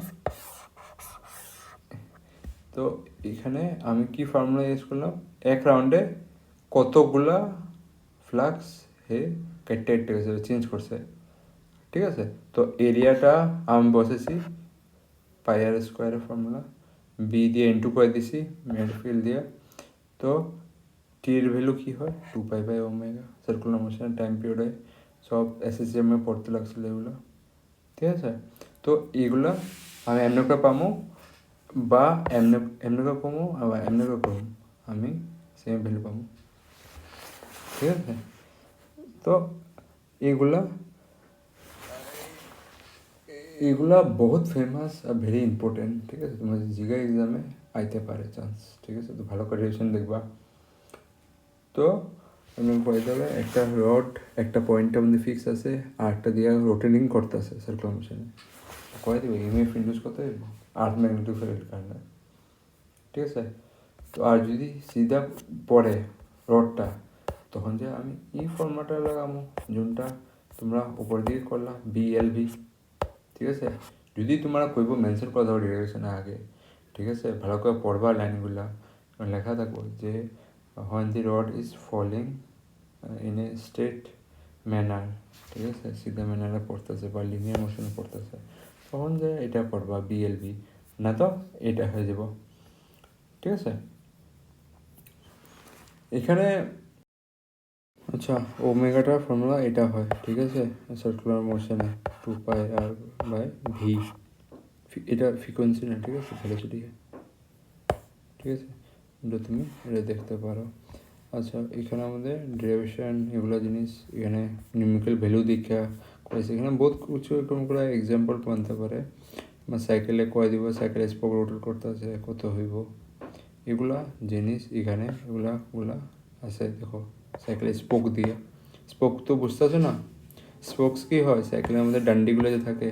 তো এখানে আমি কি ফর্মুলা ইউজ করলাম? এক রাউন্ডে কতগুলা ফ্লাক্স হে কেটে কেটে গেছে, চেঞ্জ করছে, ঠিক আছে? তো এরিয়াটা আমি বসেছি পাই আর স্কোয়ারের ফর্মুলা, বি দিয়ে ইন্টু করে দিছি মেড ফিল্ড দিয়ে। তো টির ভ্যালু কী হয়? 2π/ω, সার্কুলার মোশন, টাইম পিরিয়ডে, সব এসএসএমে পড়তে লাগছিল এগুলো, ঠিক আছে? তো এইগুলো আমি এমনি করে পামো, বা এমনি এমনি করে পামো, আবার এমনি করে পাবো, আমি সেম ভ্যালু পাবো, ঠিক আছে? তো এইগুলা এগুলা বহুত ফেমাস আর ভেরি ইম্পর্টেন্ট, ঠিক আছে? তোমার জিগা এক্সামে আইতে পারে চান্স, ঠিক আছে? তো ভালো করে রিভিশন দেখবা। তো আমি কয়ে দেবে একটা রড একটা পয়েন্টের মধ্যে ফিক্স আছে, আর একটা দিয়ে রোটেটিং করতেছে সার্কুলার মোশনে, কয়ে দেবে ইএমএফ ইন্ডিউস করতে দেবো আর্থ ম্যাগনেটিক ফিল্ডের কারণে, ঠিক আছে? তো আর যদি সিধা পড়ে রডটা, তখন যে আমি এই ফর্মাটা লাগামো, যোনটা তোমরা উপর দিকে করলা বিএলভি, ঠিক আছে? যদি তোমরা কইব মেনশন করে দাও ডিরেকশনে আগে, ঠিক আছে? ভালো করে পড়বা লাইনগুলা, লেখা থাকবো যে when the rod is falling in a straight manner, ঠিক আছে, সিধা ম্যানারে পড়তেছে বা লিনিয়ার মোশনে পড়তেছে, তখন যে এটা পড়বা বিএলভি, না তো এটা হয়ে যাব, ঠিক আছে? এখানে আচ্ছা ওমেগাটার ফর্মুলা এটা হয়, ঠিক আছে, সার্কুলার মোশনে 2πr/v, এটা ফ্রিকোয়েন্সি না, ঠিক আছে, ভেলোসিটি, ঠিক আছে? এটা তুমি এটা দেখতে পারো। আচ্ছা এখানে আমাদের ডেরিভেশন এগুলো জিনিস এখানে নিউমেরিক্যাল ভ্যালু দীক্ষা করেছে, এখানে বহুত কিছু এরকম করে এক্সাম্পল বানতে পারে, বা সাইকেলে কয় দিব, সাইকেলে স্পোক রোটেট করতে আছে কত হইব, এগুলা জিনিস এখানে এগুলা আছে। দেখো সাইকেলে স্পোক দিয়ে, স্পোক তো বুঝতেছো না, স্পোকস কী হয়? সাইকেলের মধ্যে ডান্ডিগুলো যে থাকে,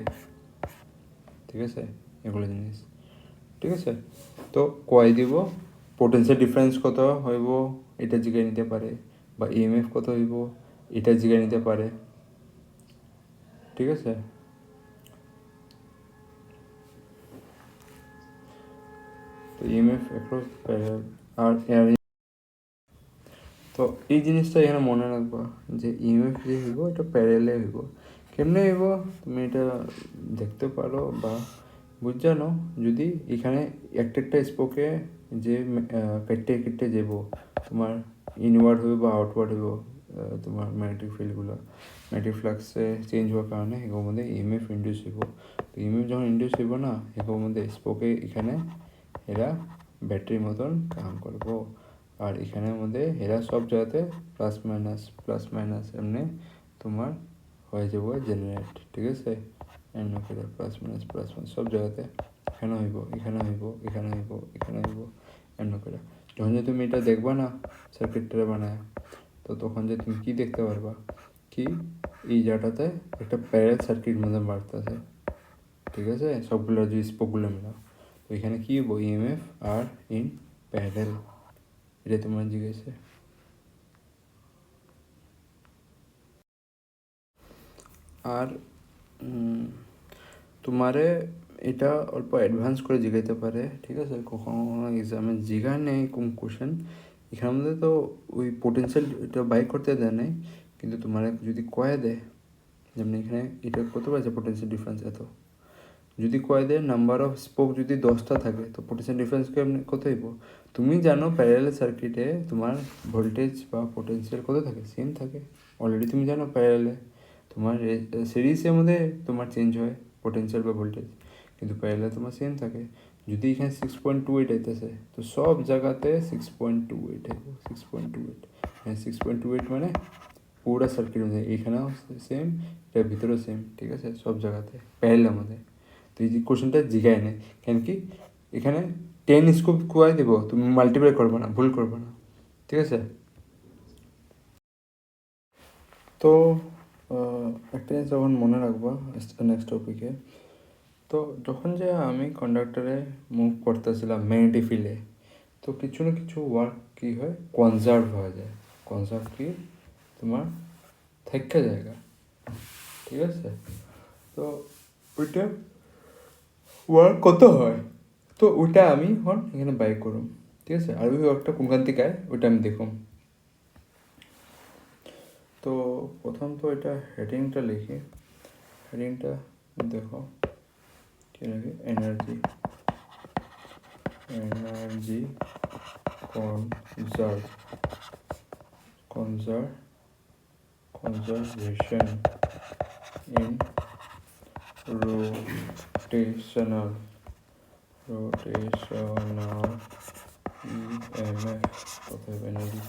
ঠিক আছে, এগুলো জিনিস, ঠিক আছে? তো কয় দিব, পোটেন্সিয়াল ডিফারেন্স কত হইব এটা জিগাই নিতে পারে, বা ইএমএফ কত হইব এটা জিগাই নিতে পারে, ঠিক আছে? তো ইএমএফ অ্যাক্রস আর তো এই জিনিসটা এখানে মনে রাখবা যে ইএমএফ যে হইব এটা প্যারেলে হইব। কেমনে হইব তুমি এটা দেখতে পারো বা বুঝ জানো, যদি এখানে একটা একটা স্পোকে যে কেটে কেটে যাব, তোমার ইনওয়ার্ড হইব বা আউটওয়ার্ড হইব তোমার ম্যাগনেটিক ফিল্ডগুলো, ম্যাগনেটিক ফ্লাক্সে চেঞ্জ হোৱাৰ কাৰণে সেইবোৰ মধ্যে ইএমএফ ইনডিউচ হ'ব। তো ইএমএফ যখন ইনডিউস হইব না, সেইবোৰ মধ্যে স্পোকে এখানে এরা ব্যাটারির মতন কাম করব। আর এখানের মধ্যে এরা সব জায়গাতে প্লাস মাইনাস এমনি তোমার হয়ে যাব জেনারেট, ঠিক আছে। এমনি করে প্লাস মাইনাস সব জায়গাতে এখানে হইব, এখানে হইব, এখানে হইব, এখানে হইব, এমনি করে। যখন যে তুমি এটা দেখবা না সার্কিটটা বানায়, তো তখন যে তুমি কি দেখতে পারবা, কি এই জায়গাটাতে একটা প্যারেলাল সার্কিট মধ্যে বাড়তেছে, ঠিক আছে, সবগুলো যে স্পোকগুলো মিলাও। তো এখানে কি হবো, ইএমএফ আর ইন প্যারেলাল, এটা তোমার জিজ্ঞেসে। আর তোমারে এটা অল্প অ্যাডভান্স করে জিগাইতে পারে, ঠিক আছে, কখনো কখনো এক্সামে জিগায় নেই কোন কোশ্চেন। এখানের মধ্যে তো ওই পোটেনশিয়াল এটা বাই করতে দেয় নেই, কিন্তু তোমার যদি কয়ে দেয়, যেমন এখানে এটা কত পারছে পোটেনশিয়াল ডিফারেন্স এত, যদি কয়ে দেয় নাম্বার অফ স্পোক যদি 10টা থাকে, তো পোটেনশিয়াল ডিফারেন্স কত হইব। তুমি জানো প্যারালাল সার্কিটে তোমার ভোল্টেজ বা পোটেনশিয়াল কত থাকে, সেম থাকে। অলরেডি তুমি জানো প্যারালালে তোমার সিরিজের মধ্যে তোমার চেঞ্জ হয় পোটেনশিয়াল বা ভোল্টেজ, কিন্তু প্যারালালে তোমার সেম থাকে। যদি এখানে 6.28 আইতেছে, তো সব জায়গাতে 6.28 আইব, 6.28। হ্যাঁ 6.28 মানে পুরো সার্কিটের মধ্যে, এইখানেও সেম, এটার ভিতরেও সেম, ঠিক আছে, সব জায়গাতে প্যারালালের মধ্যে। তো এই যে কোশ্চেনটা জিগায় নেই, কেন কি এখানে 10 স্কোপ খুয়াই দেব, তুমি মাল্টিপ্লাই করবে না, ভুল করবে না, ঠিক আছে। তো একটা জিনিস যখন মনে রাখবা নেক্সট টপিকে, তো যখন যে আমি কন্ডাক্টরে মুভ করতেছিলাম ম্যাগনেটিক ফিল্ডে, তো কিছু না কিছু ওয়ার্ক কী হয়, কনজার্ভ হয়ে যায়। কনজার্ভ কি তোমার থেকে জায়গা, ঠিক আছে। তো ওইটা ওয়ার্ক কত হয়, তো ওইটা আমি এখন এখানে বাই করুম, ঠিক আছে। আর ওই ওয়ার্কটা কোনখান থেকে আয় ওইটা আমি দেখুম। তো প্রথম তো এটা হেডিংটা লিখি, হেডিংটা দেখো কি লিখি, energy conservation in rotational EMF, অতএব এনার্জি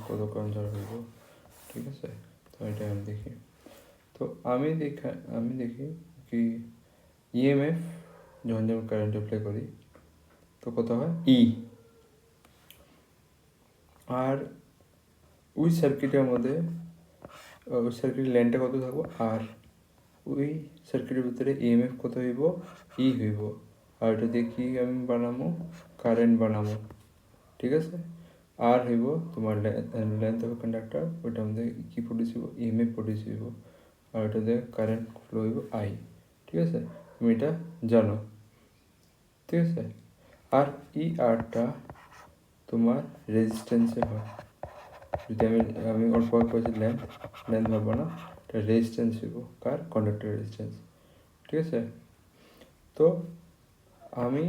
কত কনজার্ভ হইব, ঠিক আছে। তো এটা আমি দেখি, তো আমি দেখি কি ইএমএফ যখন যেমন কারেন্ট অ্যাপ্লাই করি, তো কত হয় ই, আর ওই সার্কিটের মধ্যে ওই সার্কিটের লেনটা কত থাকবো আর, ওই সার্কিটের ভিতরে ইএমএফ কত হইব, ই হইব। আর এটা দিয়ে কি আমি বানাবো, কারেন্ট বানাবো, ঠিক আছে। আর হইব তোমার লেন্থ অফ কন্ডাক্টর, ওইটার মধ্যে কি প্রডিউস হইব, ইএমএফ প্রডিউস হইব। আর ওটা দিয়ে কারেন্ট ফ্লো হইব আই, ঠিক আছে, তুমি এটা জানো, ঠিক আছে। আর ই আরটা তোমার রেজিস্ট্যান্সে হয়। যদি আমি অল্প অল্প লেন্থ ভাববো না, এটা রেজিস্ট্যান্স হইব, কার কন্ডাক্টর রেজিস্ট্যান্স, ঠিক আছে। তো আমি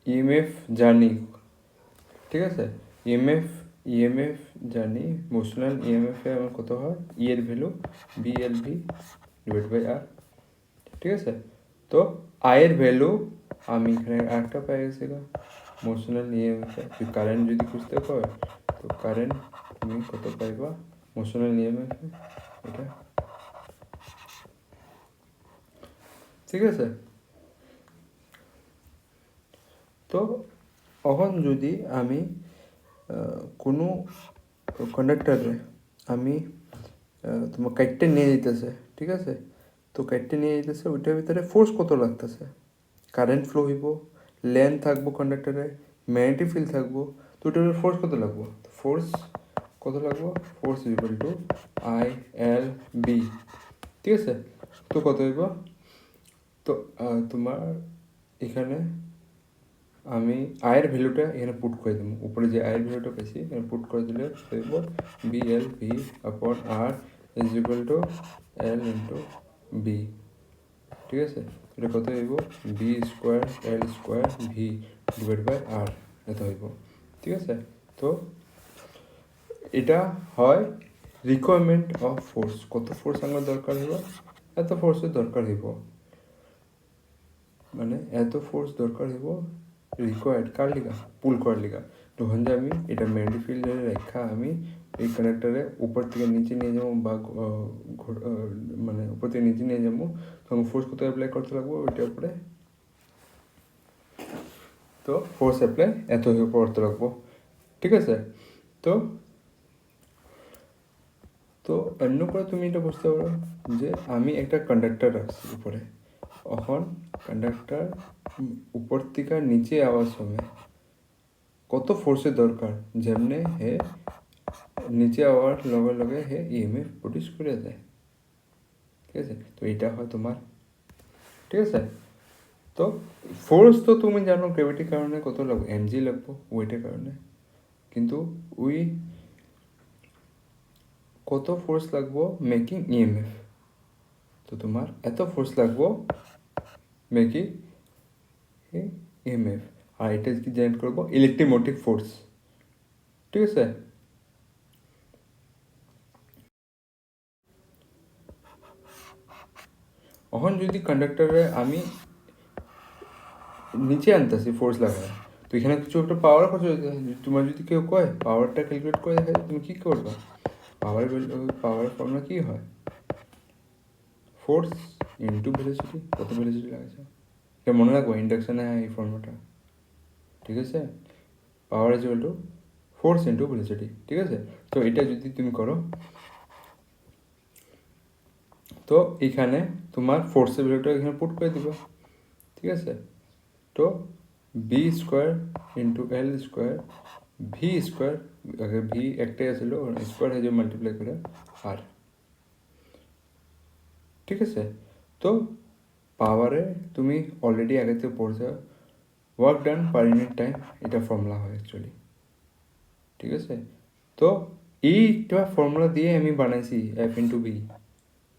ইএমএফ জানি, ঠিক আছে, ইএমএফ জানি, মোশনাল ইএমএফ এ আমার কত হয়, ই এর ভ্যালু বিএলভি ডিভাইড বাই আর, ঠিক আছে। তো আয়ের ভ্যালু আমি এখানে আরেকটা পাই গেছি, মোশনাল ইএমএফ এ কারেন্ট যদি খুঁজতে হয়, তো কারেন্ট তুমি কত পাইবা মোশনাল ইএমএফ এটা, ঠিক আছে। তো এখন যদি আমি কোনো কন্ডাক্টরে আমি তোমার কাইটটা নিয়ে যেতেছে, ঠিক আছে, তো কাইটটা নিয়ে যেতেছে, ওইটার ভিতরে ফোর্স কত লাগতেছে, কারেন্ট ফ্লো হইব, লেন্থ থাকবো কন্ডাক্টরে, ম্যাগনেটিক ফিল্ড থাকবো, তো ওইটার ফোর্স কত লাগবো, ফোর্স কত লাগবো, force equal to I L B, ঠিক আছে। তো কত হইব, তো তোমার এখানে আমি আয়ের ভ্যালুটা এখানে পুট করে দেবো, উপরে যে আয়ের ভ্যালুটা পেয়েছি এখানে পুট করে দিলে হইব B L V upon R is equal to L into B, ঠিক আছে। এটা কত হইব, B square L square V divide by R, এত হইব, ঠিক আছে। তো এটা হয় রিকোয়ারমেন্ট অফ ফোর্স, কত ফোর্স আমার দরকার হইব, এত ফোর্সের দরকার হইব, মানে এত ফোর্স দরকার হইব রিকোয়ার্ড কার লিগা, পুল করার লিগা। যখন যে আমি এটা ম্যাগনেটিক ফিল্ডের রেখা আমি এই কানেক্টারে উপর থেকে নিচে নিয়ে যাবো বা মানে উপর থেকে নিচে নিয়ে যাবো, তখন ফোর্স কত অ্যাপ্লাই করতে লাগবো ওইটার উপরে, তো ফোর্স অ্যাপ্লাই এত করতে লাগবো, ঠিক আছে। তো তো এমনি করে তুমি এটা বুঝতে পারো যে আমি একটা কন্ডাক্টর রাখছি উপরে, এখন কন্ডাক্টর উপর থেকে নিচে আওয়ার সময় কত ফোর্সের দরকার, যেমনে হে নিচে আওয়ার লগে লগে হে ইএমএফ প্রডিউস করে দেয়, ঠিক আছে। তো এটা হয় তোমার, ঠিক আছে। তো ফোর্স তো তুমি জানো গ্র্যাভিটির কারণে কত লাগবে, এমজি লাগবো ওয়েটের কারণে, কিন্তু ওই কত ফোর্স লাগবো মেকিং ইএমএফ, তো তোমার এত ফোর্স লাগবো মেকিং ইএমএফ, আর এটা কি জেনারেট করবো ইলেকট্রোমোটিভ ফোর্স, ঠিক আছে। এখন যদি কন্ডাক্টরে আমি নিচে আনতেছি ফোর্স লাগায়, তো এখানে কিছু একটা পাওয়ার খরচ হইতে হয়। তোমার যদি কেউ কয় পাওয়ারটা ক্যালকুলেট করে দেখে, তুমি কী করবা, পাওয়ারের ফর্মুলা কী হয়, ফোর্স ইন্টু ভেলোসিটি, কত ভেলোসিটি লাগাচ্ছে এটা মনে রাখবো, ইন্ডাকশানে এই ফর্মুলাটা, ঠিক আছে। Power is equal to force into velocity, ঠিক আছে। তো এটা যদি তুমি করো, তো এখানে তোমার ফোর্সের ভ্যালুটা এখানে পুট করে দিবা, ঠিক আছে। তো B square into L square V square, আগে ভি একটাই আসলো স্কোয়ার হয়ে যাবে মাল্টিপ্লাই করে আর, ঠিক আছে। তো পাওয়ারে তুমি অলরেডি আগে থেকে পড়ছো, work done per unit time, এটা ফর্মুলা হয় অ্যাকচুয়ালি, ঠিক আছে। তো এইটা ফর্মুলা দিয়ে আমি বানাইছি এফ ইন্টু বি,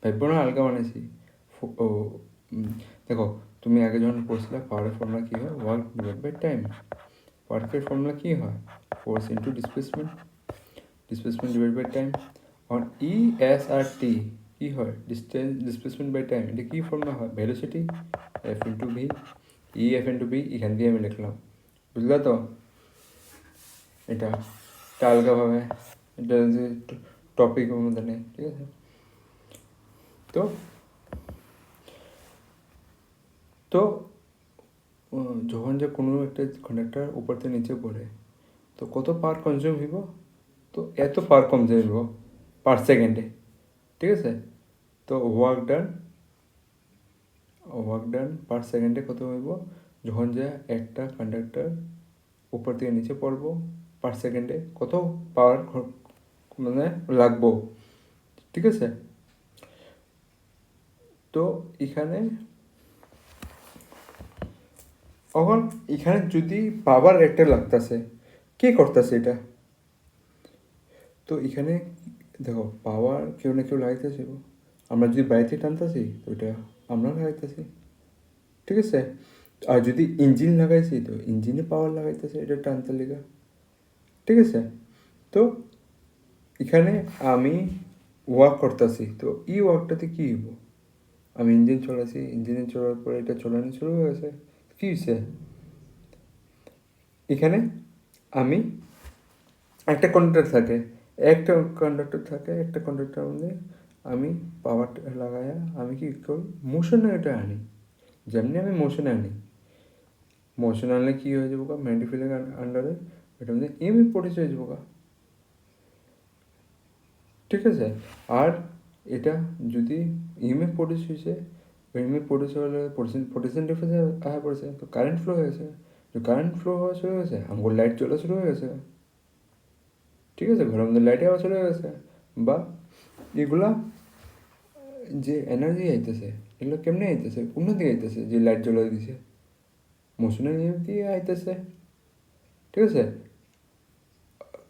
ভাববো না আলগা বানাইছি। ও দেখো, তুমি আগে যখন পড়ছিলে পাওয়ারের ফর্মুলা কী হয়, ওয়ার্ক ডিভাইড বাই টাইম, ওয়ার্কের ফর্মুলা কী হয়, force into displacement, displacement divide by time. আর ই এস আর টি কী হয়, ডিস্টেন্স ডিসপ্লেসমেন্ট বাই টাইম, এটা কী ফর্মুলা হয়, velocity F into V, E F into V এখান দিয়ে আমি লিখলাম, বুঝলা তো। এটা আলগাভাবে, এটা যে টপিকের মধ্যে নেই, ঠিক আছে। তো তো যখন যে কোনো একটা কন্ডাক্টর উপর থেকে নিচে পড়ে, তো কত পাওয়ার কনজিউম হইব, তো এত পাওয়ার কনজিউম হইব পার সেকেন্ডে, ঠিক আছে। তো ওয়ার্ক ডান পার সেকেন্ডে কত হইব, যখন যে একটা কন্ডাক্টর উপর থেকে নিচে পড়বো পার সেকেন্ডে কত পাওয়ার মানে লাগবো, ঠিক আছে। তো এখানে এখন এখানে যদি পাওয়ার একটা লাগতেছে, কে করতেছে এটা, তো এখানে দেখো পাওয়ার কেউ না কেউ লাগাইতেছে, আমরা যদি বাড়িতে টানতেছি তো এটা আমরা লাগাইতেছি, ঠিক আছে। আর যদি ইঞ্জিন লাগাইছি তো ইঞ্জিনে পাওয়ার লাগাইতেছে এটা টানতে লেগা, ঠিক আছে। তো এখানে আমি ওয়ার্ক করতেছি, তো এই ওয়ার্কটাতে কী হইব, আমি ইঞ্জিন চলাইছি, ইঞ্জিনে চলার পরে এটা চলানো শুরু হয়ে গেছে, কী হয়েছে, এখানে আমি একটা কন্ডাক্টর থাকে, একটা কন্ডাক্টর মধ্যে আমি পাওয়ার লাগায়া আমি কি করি, মোশনে এটা আনি, যেমনি আমি মোশনে আনি, মোশন আনলে কী হয়ে যাবো, ম্যাগনেটিক ফিল্ডের আন্ডারে এটার মধ্যে এমই প্রডিউস হয়ে যাবো, ঠিক আছে। আর এটা যদি ইএমএফ প্রডিউস হয়েছে, ইএমএফ প্রডিউস হলে পটেনশিয়াল ডিফারেন্স আয়া পড়েছে, তো কারেন্ট ফ্লো হয়ে গেছে, তো কারেন্ট ফ্লো হওয়া শুরু হয়েছে, আমার লাইট চলা শুরু হয়ে গেছে, ঠিক আছে, ঘরের মধ্যে লাইটে আওয়া শুরু হয়ে গেছে, বা এগুলা যে এনার্জি আইতেছে এগুলো কেমনে আইতেছে, কোন দিকে আইতেছে, যে লাইট জ্বলাই দিছে মোশনের নিয়ম দিয়ে আইতেছে, ঠিক আছে।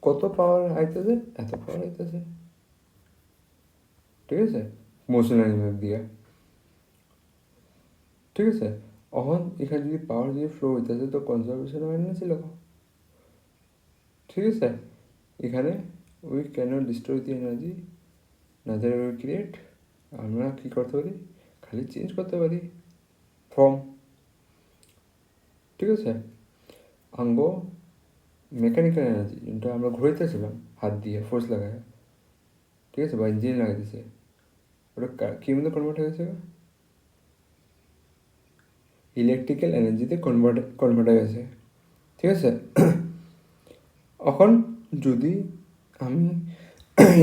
কত পাওয়ার আইতেছে, এত পাওয়ার আইতেছে, ঠিক আছে, মোশনের নিয়ম দিয়ে, ঠিক আছে। এখন এখানে যদি পাওয়ার যদি ফ্লো হইতেছে তো কনজারভেশন এনার্জি লাগাও, ঠিক আছে। এখানে we can't destroy the energy neither will create, আমরা কী করতে পারি, খালি চেঞ্জ করতে পারি ফর্ম, ঠিক আছে। আঙ্গ মেকানিক্যাল এনার্জি, যেটা আমরা ঘুরাইতেছিলাম হাত দিয়ে ফোর্স লাগায়, ঠিক আছে, বা ইঞ্জিন লাগাইতেছে, ওটা কী মধ্যে কনভার্ট হয়ে গেছে, ইলেকট্রিক্যাল এনার্জিতে কনভার্ট হয়ে গেছে, ঠিক আছে। এখন যদি আমি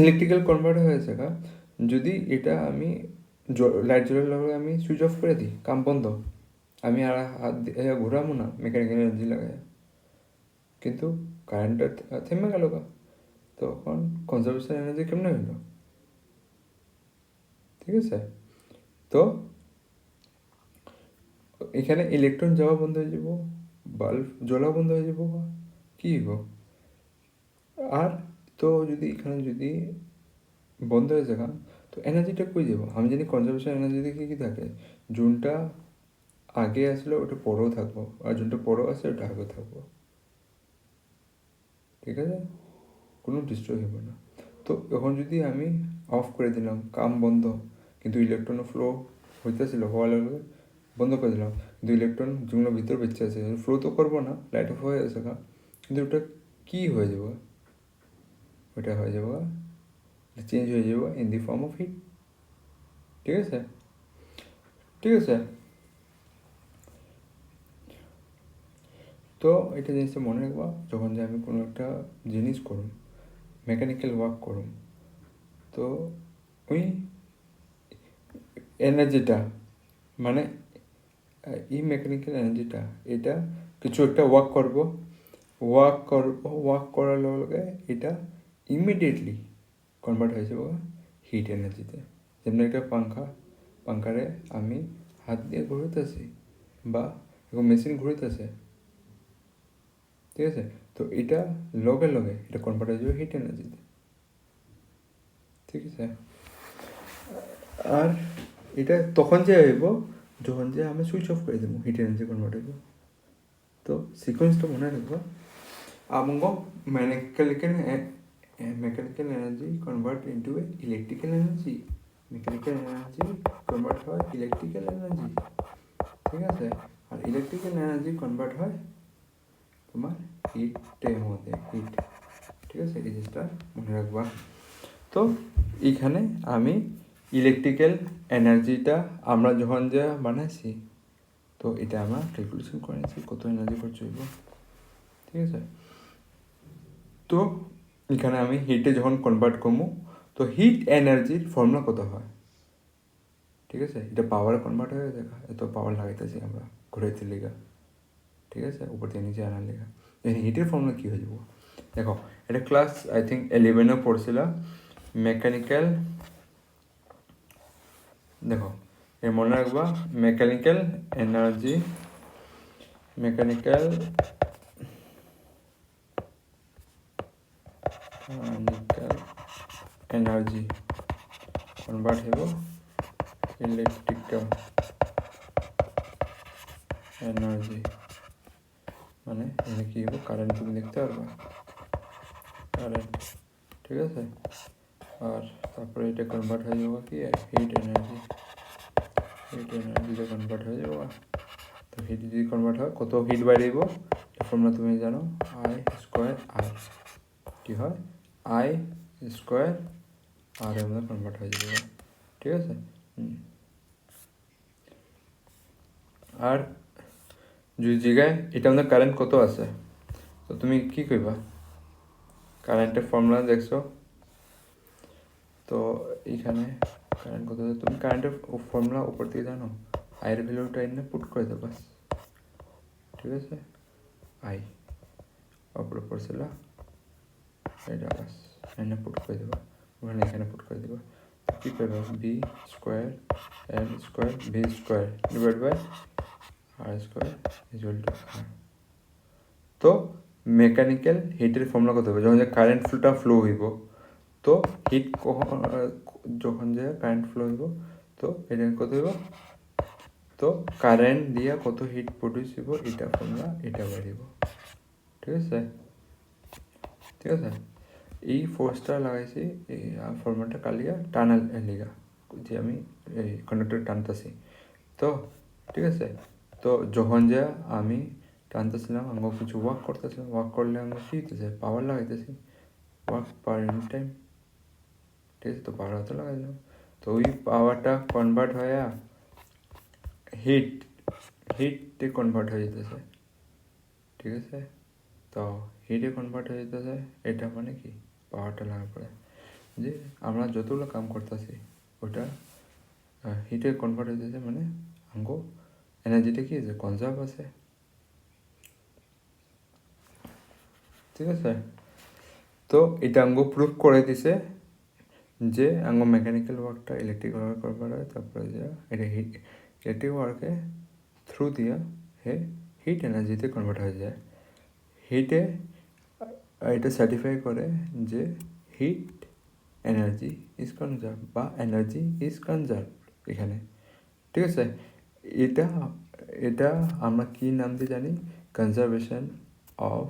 ইলেকট্রিক্যাল কনভার্ট হয়ে গেছে যদি এটা আমি লাইট জ্বলার লগে আমি সুইচ অফ করে দিই, কাম বন্ধ, আমি আর হাত দিয়ে ঘোরাবো না মেকানিক্যাল এনার্জি লাগাই, কিন্তু কারেন্টটা থেমে গেল তখন কনজারভেশন এনার্জি কেমনে হইল, ঠিক আছে। তো এখানে ইলেকট্রন যাওয়া বন্ধ হয়ে যাব, বাল্ব জ্বলা বন্ধ হয়ে যাব, কী হইব। আর তো যদি এখানে যদি বন্ধ হয়ে যায় তো এনার্জিটা কই যাব, আমি জানি কনজারভেশন এনার্জি দেখে কী থাকে, যোনটা আগে আসলে ওটা পরেও থাকবো, আর যোনটা পরেও আসে ওটা আগে থাকবো, ঠিক আছে, কোনো ডিস্ট্রয় হইব না। তো এখন যদি আমি অফ করে দিলাম, কাম বন্ধ, কিন্তু ইলেকট্রন ফ্লো হইতেছিল, হওয়ার লগে বন্ধ করে দিলাম, কিন্তু ইলেকট্রন যেগুলো ভিতরে বেঁচে আছে ফ্লো তো করবো না, লাইট অফ হয়ে গেছে কিন্তু ওটা কী হয়ে যাব, ওটা হয়ে যাব চেঞ্জ হয়ে যাব in the form of heat, ঠিক আছে, ঠিক আছে। তো এটা জিনিসটা মনে রাখবা, যখন যে আমি কোনো একটা জিনিস করুম, মেকানিক্যাল ওয়ার্ক করুম, তো ওই এনার্জিটা মানে এই মেকানিক্যাল এনার্জিটা এটা কিছু একটা ওয়ার্ক করার লগে এটা ইমিডিয়েটলি কনভার্ট হয়ে যাবো হিট এনার্জিতে। যেমন একটা পাঙ্খারে আমি হাত দিয়ে ঘুরতেছি বা এরকম মেশিন ঘুরতেছে, ঠিক আছে, তো এটা লগে লগে এটা কনভার্ট হয়ে যাবে হিট এনার্জিতে, ঠিক আছে। আর এটা তখন যে হইব যখন যে আমি সুইচ অফ করে দেবো, হিট এনার্জি কনভার্ট হইব। তো সিকোয়েন্সটা মনে রাখবো, আমগো mechanical energy convert into a electrical energy, mechanical energy convert হয় electrical energy, ঠিক আছে, আর ইলেকট্রিক্যাল এনার্জি কনভার্ট হয় তোমার হিটের মধ্যে, হিট, ঠিক আছে, এই জিনিসটা মনে রাখবা। তো এইখানে আমি ইলেকট্রিক্যাল এনার্জিটা আমরা যখন যা বানাইছি, তো এটা আমরা ক্যালকুলেশন করে নিয়েছি কত এনার্জি খরচ হইব, ঠিক আছে। তো এখানে আমি হিটে যখন কনভার্ট করবো, তো হিট এনার্জির ফর্মুলা কত হয়, ঠিক আছে, এটা পাওয়ারে কনভার্ট হয়ে দেখা, এত পাওয়ার লাগাইতেছি আমরা ঘুরাইতে লেগা, ঠিক আছে, উপর থেকে নিচে আনার লেগা, হিটের ফর্মুলা কী হয়ে যাব, দেখো এটা ক্লাস আই থিঙ্ক 11-এ পড়ছিল মেকানিক্যাল, দেখো এর মনে রাখবা মেকানিক্যাল এনার্জি কনভার্ট হইব ইলেকট্রিক্যাল এনার্জি, মানে এখানে কী হইব কারেন্ট, তুমি দেখতে পারবা কারেন্ট, ঠিক আছে। আর তারপরে এটা কনভার্ট হয়ে যাবো কি হিট এনার্জিতে কনভার্ট হয়ে যাবো। তো হিট যদি কনভার্ট হয় কত হিট বাড়িব, ফর্মুলা তুমি জানো, আই স্কোয়ার আর, কী হয় আই স্কোয়ার আর এর মধ্যে কনভার্ট হয়ে যাবে, ঠিক আছে। আর যদি জায়গায় এটা আমাদের কারেন্ট কত আছে, তো তুমি কী করবা, কারেন্টের ফর্মুলা দেখছো, তো এইখানে কারেন্ট কত আছে, তুমি কারেন্টের ফর্মুলা উপর থেকে জানো, আয়ের ভ্যালুটা এনে পুট করে দেবো বাস, ঠিক আছে, আই অপর ছিল এটা বাস এনে পুট করে দেবা, ওখানে এখানে পুট করে দেবা, কী করবা B square L square V square divide by R square equal to R. তো মেকানিক্যাল হিটের ফর্মুলা কত হবে, যখন যে কারেন্ট ফ্লো হইব, তো হিট যখন যে কারেন্ট ফ্লো হইব, তো এটা কত হইব, তো কারেন্ট দিয়া কত হিট প্রডিউস হইব এটা ফর্মুলা, এটা বাড়িব, ঠিক আছে, ঠিক আছে। এই ফোর্সটা লাগাইছি এই ফর্মেটটা কালিয়া টানাল লিগা যে আমি এই কন্ডাক্টর টানতেছি। তো ঠিক আছে, তো যখন যে আমি টানতেছিলাম আমি কিছু ওয়ার্ক করতেছিলাম, ওয়ার্ক করলে আমি কী হইতেছে পাওয়ার লাগাইতেছি, ওয়ার্ক পাওয়ার এনি টাইম। ঠিক আছে, তো পাওয়ার হতে লাগাইলাম, তো ওই পাওয়ারটা কনভার্ট হয়ে হিটে কনভার্ট হয়ে যেতেছে। ঠিক আছে, তো হিটে কনভার্ট হয়ে যেতেছে, এটা মানে কি পাওয়ারটা লাগা পড়ে যে আমরা যতগুলো কাম করতেছি ওটা হিটে কনভার্ট হয়ে যেতেছে, মানে আমগো এনার্জিটা কি যে কনজার্ভ আছে। ঠিক আছে, তো এটা আমগো প্রুভ করে দিছে যে আমগো মেকানিক্যাল ওয়ার্কটা ইলেকট্রিক ওয়ার্ক করবার হয়, তারপরে যে এটা হিট ইলেকট্রিক ওয়ার্কে থ্রু দিয়া হিট এনার্জিতে কনভার্ট হয়ে যায়। হিটে এটা সার্টিফাই করে যে হিট এনার্জি ইজ কনজার্ভ বা এনার্জি ইজ কনজার্ভ এখানে। ঠিক আছে, এটা এটা আমরা কী নাম দিয়ে জানি, কনজারভেশন অফ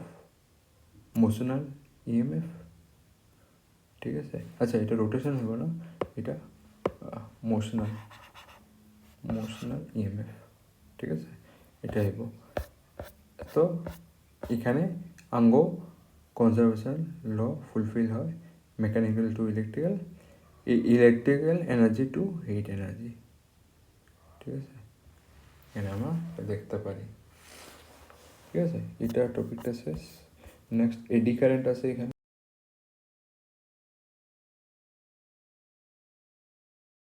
মোশনাল ইএমএফ। ঠিক আছে, আচ্ছা এটা রোটেশন হইব না, এটা মোশনাল ইএমএফ। ঠিক আছে, এটা হইব। তো এখানে আঙ্গো কনজারভেশন ল ফুলফিল হয়, mechanical to electrical, electrical energy to heat energy. ঠিক আছে, এখানে আমরা দেখতে পারি। ঠিক আছে, এটা টপিকটা শেষ। নেক্সট এডি কারেন্ট আছে এখানে।